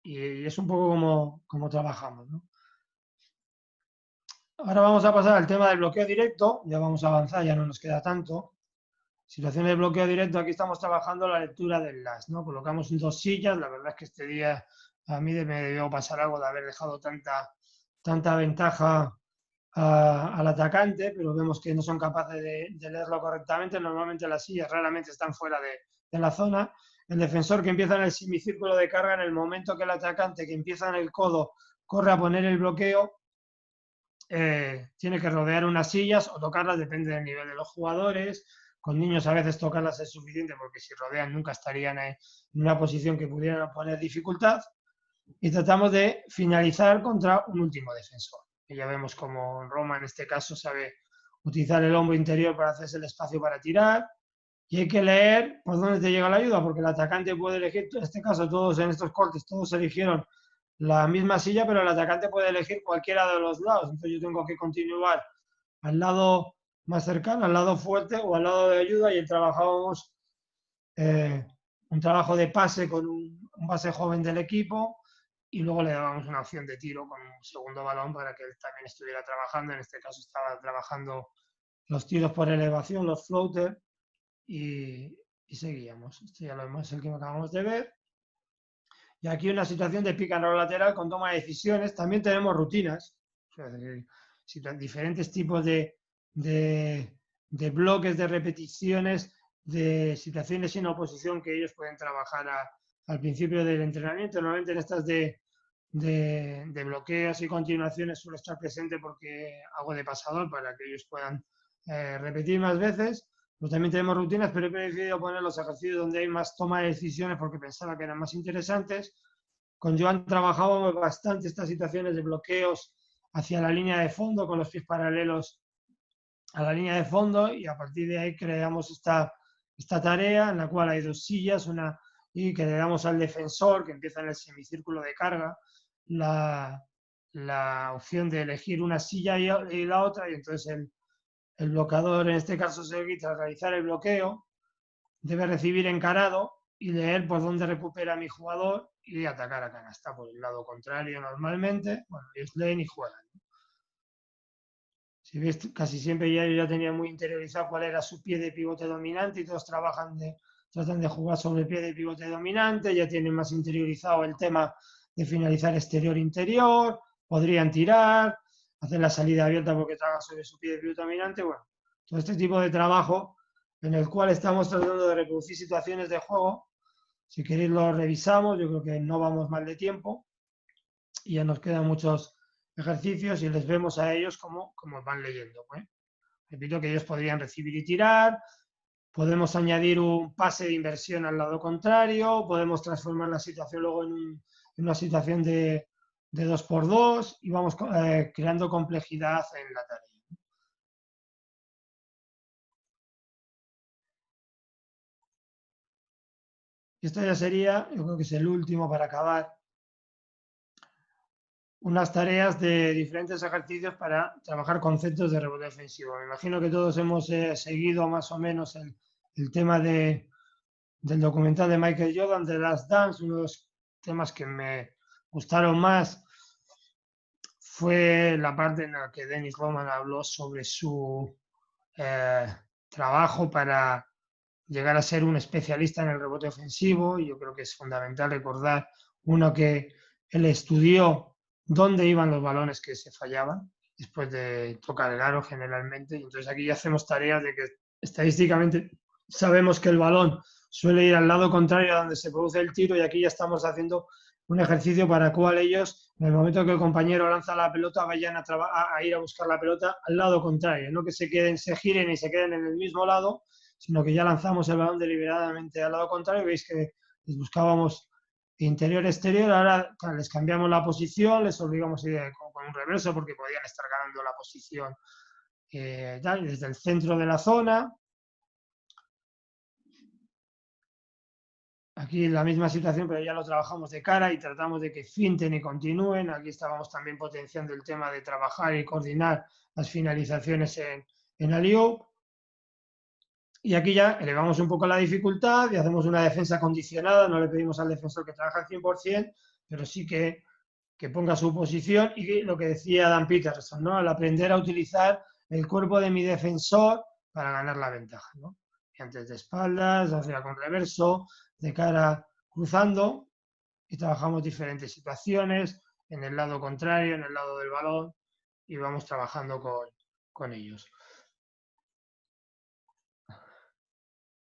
y es un poco como trabajamos, ¿no? Ahora vamos a pasar al tema del bloqueo directo, ya vamos a avanzar, ya no nos queda tanto. Situación de bloqueo directo, aquí estamos trabajando la lectura del LAS, ¿no? Colocamos 2 sillas, la verdad es que este día a mí me debió pasar algo de haber dejado tanta ventaja al atacante, pero vemos que no son capaces de leerlo correctamente. Normalmente las sillas raramente están fuera de la zona. El defensor que empieza en el semicírculo de carga, en el momento que el atacante que empieza en el codo corre a poner el bloqueo, tiene que rodear unas sillas o tocarlas, depende del nivel de los jugadores. Con niños a veces tocarlas es suficiente porque si rodean nunca estarían en una posición que pudieran poner dificultad. Y tratamos de finalizar contra un último defensor. Y ya vemos como Roma en este caso sabe utilizar el hombro interior para hacerse el espacio para tirar. Y hay que leer por dónde te llega la ayuda, porque el atacante puede elegir, en este caso todos en estos cortes, todos eligieron la misma silla, pero el atacante puede elegir cualquiera de los lados. Entonces yo tengo que continuar al lado más cercano, al lado fuerte o al lado de ayuda, y trabajábamos un trabajo de pase con un base joven del equipo, y luego le dábamos una opción de tiro con un segundo balón para que él también estuviera trabajando. En este caso estaba trabajando los tiros por elevación, los floaters, y seguíamos. Esto ya lo vemos, el que acabamos de ver. Y aquí una situación de pick and roll lateral con toma de decisiones. También tenemos rutinas, o sea, diferentes tipos de bloques, de repeticiones, de situaciones sin oposición que ellos pueden trabajar al principio del entrenamiento. Normalmente en estas de bloqueos y continuaciones suelo estar presente porque hago de pasador para que ellos puedan repetir más veces. Pues también tenemos rutinas, pero he preferido poner los ejercicios donde hay más toma de decisiones porque pensaba que eran más interesantes. Con Joan trabajábamos bastante estas situaciones de bloqueos hacia la línea de fondo, con los pies paralelos a la línea de fondo, y a partir de ahí creamos esta tarea en la cual hay 2 sillas, y que le damos al defensor que empieza en el semicírculo de carga la opción de elegir una silla y la otra, y entonces el bloqueador, en este caso Sergei, tras realizar el bloqueo, debe recibir encarado y leer por dónde recupera mi jugador y atacar a canasta por el lado contrario normalmente. Bueno, ellos leen y juegan. Si ves, casi siempre ya tenía muy interiorizado cuál era su pie de pivote dominante, y todos tratan de jugar sobre el pie de pivote dominante, ya tienen más interiorizado el tema de finalizar exterior-interior, podrían tirar, hacer la salida abierta porque trabaja sobre su pie de pivote dominante. Bueno, todo este tipo de trabajo en el cual estamos tratando de reproducir situaciones de juego. Si queréis lo revisamos, yo creo que no vamos mal de tiempo y ya nos quedan muchos ejercicios y les vemos a ellos como van leyendo. Repito que ellos podrían recibir y tirar, podemos añadir un pase de inversión al lado contrario, podemos transformar la situación luego en una situación de 2x2 y vamos creando complejidad en la tarea. Y esto ya sería, yo creo que es el último para acabar, unas tareas de diferentes ejercicios para trabajar conceptos de rebote defensivo. Me imagino que todos hemos seguido más o menos el tema del documental de Michael Jordan, de Last Dance. Uno de los temas que me gustaron más fue la parte en la que Dennis Rodman habló sobre su trabajo para llegar a ser un especialista en el rebote ofensivo. Y yo creo que es fundamental recordar, uno, que él estudió dónde iban los balones que se fallaban después de tocar el aro generalmente. Y entonces aquí ya hacemos tareas de que estadísticamente sabemos que el balón suele ir al lado contrario a donde se produce el tiro, y aquí ya estamos haciendo un ejercicio para el cual ellos, en el momento que el compañero lanza la pelota, vayan a ir a buscar la pelota al lado contrario, no que se giren y se queden en el mismo lado, sino que ya lanzamos el balón deliberadamente al lado contrario. Veis que les buscábamos interior-exterior, ahora les cambiamos la posición, les obligamos a ir con un reverso porque podían estar ganando la posición desde el centro de la zona. Aquí la misma situación, pero ya lo trabajamos de cara y tratamos de que finten y continúen. Aquí estábamos también potenciando el tema de trabajar y coordinar las finalizaciones en alley-oop. Y aquí ya elevamos un poco la dificultad y hacemos una defensa condicionada. No le pedimos al defensor que trabaje al 100%, pero sí que ponga su posición. Y lo que decía Dan Peterson, ¿no? Al aprender a utilizar el cuerpo de mi defensor para ganar la ventaja, ¿no? Y antes de espaldas, hacia con reverso, de cara cruzando, y trabajamos diferentes situaciones en el lado contrario, en el lado del balón, y vamos trabajando con ellos.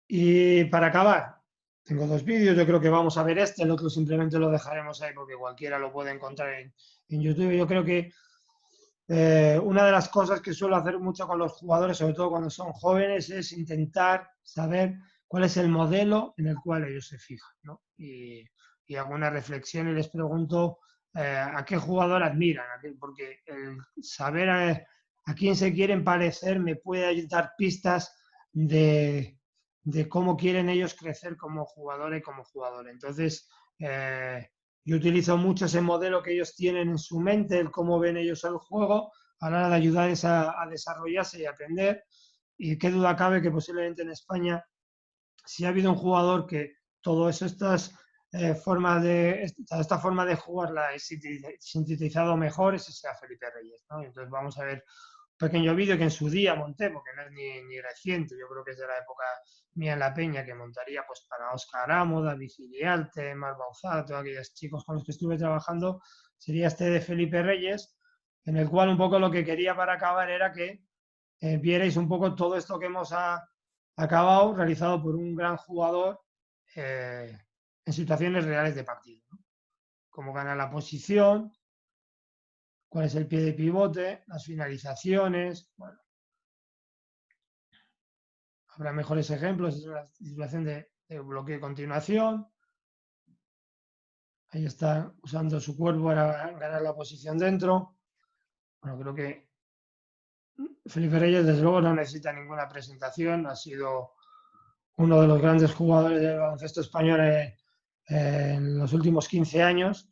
Y para acabar, tengo dos vídeos. Yo creo que vamos a ver este, el otro simplemente lo dejaremos ahí porque cualquiera lo puede encontrar en YouTube. Yo creo que una de las cosas que suelo hacer mucho con los jugadores, sobre todo cuando son jóvenes, es intentar saber cuál es el modelo en el cual ellos se fijan, ¿no? Y hago una reflexión y les pregunto a qué jugador admiran, porque el saber a quién se quieren parecer me puede dar pistas de cómo quieren ellos crecer como jugador y como jugador. Entonces, yo utilizo mucho ese modelo que ellos tienen en su mente, el cómo ven ellos el juego, a la hora de ayudarles a desarrollarse y aprender. Y qué duda cabe que posiblemente en España, si ha habido un jugador que todas estas esta forma de jugar la he sintetizado mejor, ese sea Felipe Reyes, ¿no? Entonces vamos a ver un pequeño vídeo que en su día monté, porque no es ni reciente, yo creo que es de la época mía en La Peña, que montaría pues para Óscar Amo, David Iriarte, Mar Bauzá, todos aquellos chicos con los que estuve trabajando. Sería este de Felipe Reyes, en el cual un poco lo que quería para acabar era que vierais un poco todo esto que hemos acabado realizado por un gran jugador en situaciones reales de partido, ¿no? Cómo gana la posición, cuál es el pie de pivote, las finalizaciones. Bueno, habrá mejores ejemplos. Es una situación de bloqueo y continuación. Ahí está usando su cuerpo para ganar la posición dentro. Bueno, creo que Felipe Reyes, desde luego, no necesita ninguna presentación. Ha sido uno de los grandes jugadores del baloncesto español en los últimos 15 años.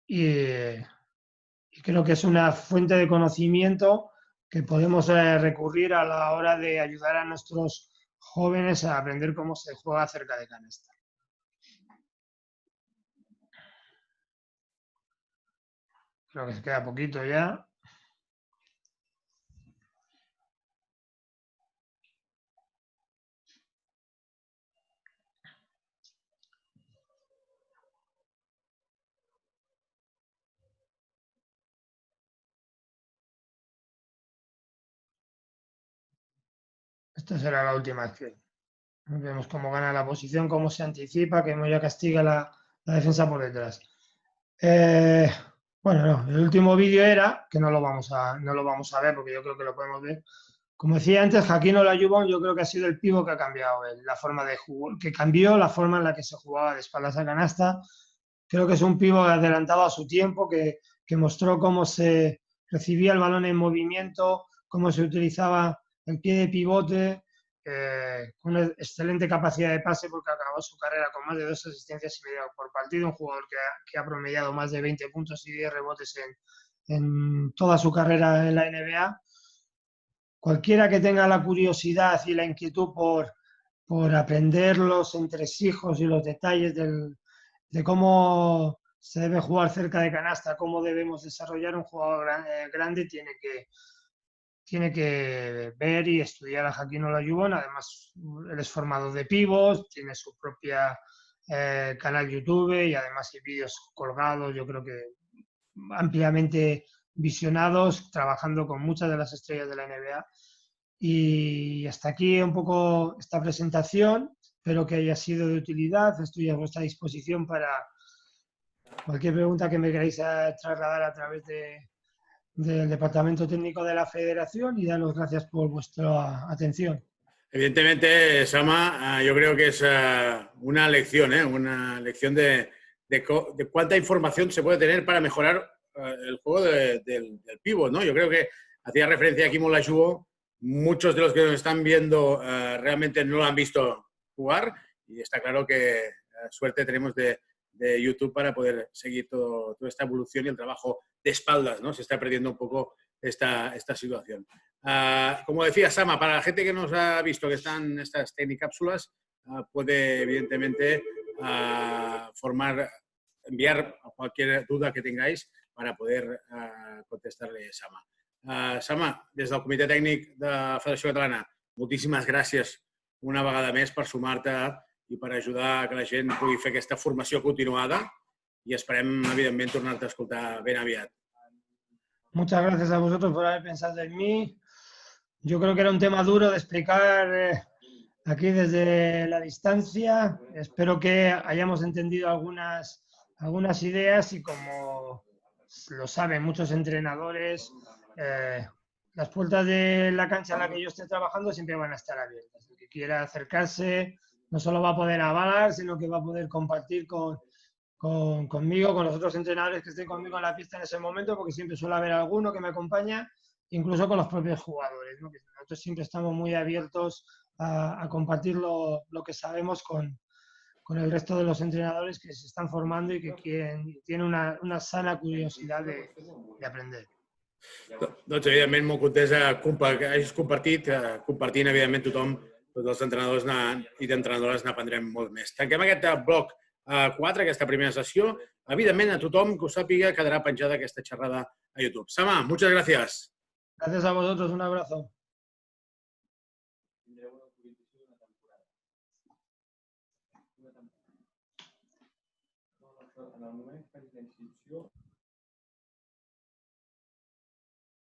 Y creo que es una fuente de conocimiento que podemos recurrir a la hora de ayudar a nuestros jóvenes a aprender cómo se juega cerca de canasta. Creo que se queda poquito ya. Esta será la última acción. Vemos cómo gana la posición, cómo se anticipa, que ya castiga la defensa por detrás. Bueno, no, el último vídeo era, que no lo vamos a ver porque yo creo que lo podemos ver. Como decía antes, Hakeem Olajuwon yo creo que ha sido el pívot que ha cambiado la forma de jugar, que cambió la forma en la que se jugaba de espaldas a canasta. Creo que es un pívot adelantado a su tiempo, que mostró cómo se recibía el balón en movimiento, cómo se utilizaba el pie de pivote, con una excelente capacidad de pase porque acabó su carrera con más de 2 asistencias y media por partido, un jugador que ha promediado más de 20 puntos y 10 rebotes en toda su carrera en la NBA. Cualquiera que tenga la curiosidad y la inquietud por aprender los entresijos y los detalles de cómo se debe jugar cerca de canasta, cómo debemos desarrollar un jugador grande, tiene que ver y estudiar a Hakeem Olajuwon. Además, él es formador de pivos, tiene su propia canal YouTube y además hay vídeos colgados, yo creo que ampliamente visionados, trabajando con muchas de las estrellas de la NBA. Y hasta aquí un poco esta presentación. Espero que haya sido de utilidad. Estoy a vuestra disposición para cualquier pregunta que me queráis trasladar a través del Departamento Técnico de la Federación y daros gracias por vuestra atención. Evidentemente, Sama, yo creo que es una lección de cuánta información se puede tener para mejorar el juego del pívot, ¿no? Yo creo que hacía referencia a Hakeem Olajuwon. Muchos de los que nos están viendo realmente no lo han visto jugar y está claro que suerte tenemos de YouTube para poder seguir toda esta evolución y el trabajo de espaldas, ¿no? Se está perdiendo un poco esta situación. Como decía Sama, para la gente que nos ha visto que están estas Tecnicápsulas, puede evidentemente enviar cualquier duda que tengáis para poder contestarle a Sama. Sama, des del Comitè Tècnic de la Federació Catalana, moltíssimes gràcies una vegada més per sumar-te i per ajudar a que la gent pugui fer aquesta formació continuada i esperem, evidentment, tornar-te a escoltar ben aviat. Muchas gracias a vosotros por haber pensado en mí. Yo creo que era un tema duro de explicar aquí desde la distancia. Espero que hayamos entendido algunas ideas y como lo saben muchos entrenadores, las puertas de la cancha en la que yo esté trabajando siempre van a estar abiertas. El que quiera acercarse no solo va a poder avalar, sino que va a poder compartir conmigo, con los otros entrenadores que estén conmigo en la pista en ese momento, porque siempre suele haber alguno que me acompaña, incluso con los propios jugadores, ¿no? Que nosotros siempre estamos muy abiertos a compartir lo que sabemos con el resto de los entrenadores que se están formando y que tienen una sana curiosidad de aprender. Doncs, evidentment, molt contents que hagis compartit, compartint, evidentment, tothom, tots els entrenadors i d'entrenadores n'aprendrem molt més. Tanquem aquest bloc 4, aquesta primera sessió. Evidentment, a tothom que ho sàpiga quedarà penjada aquesta xerrada a YouTube. Sama, muchas gracias. Gracias a vosotros, un abrazo. En el moment que facis la inscripció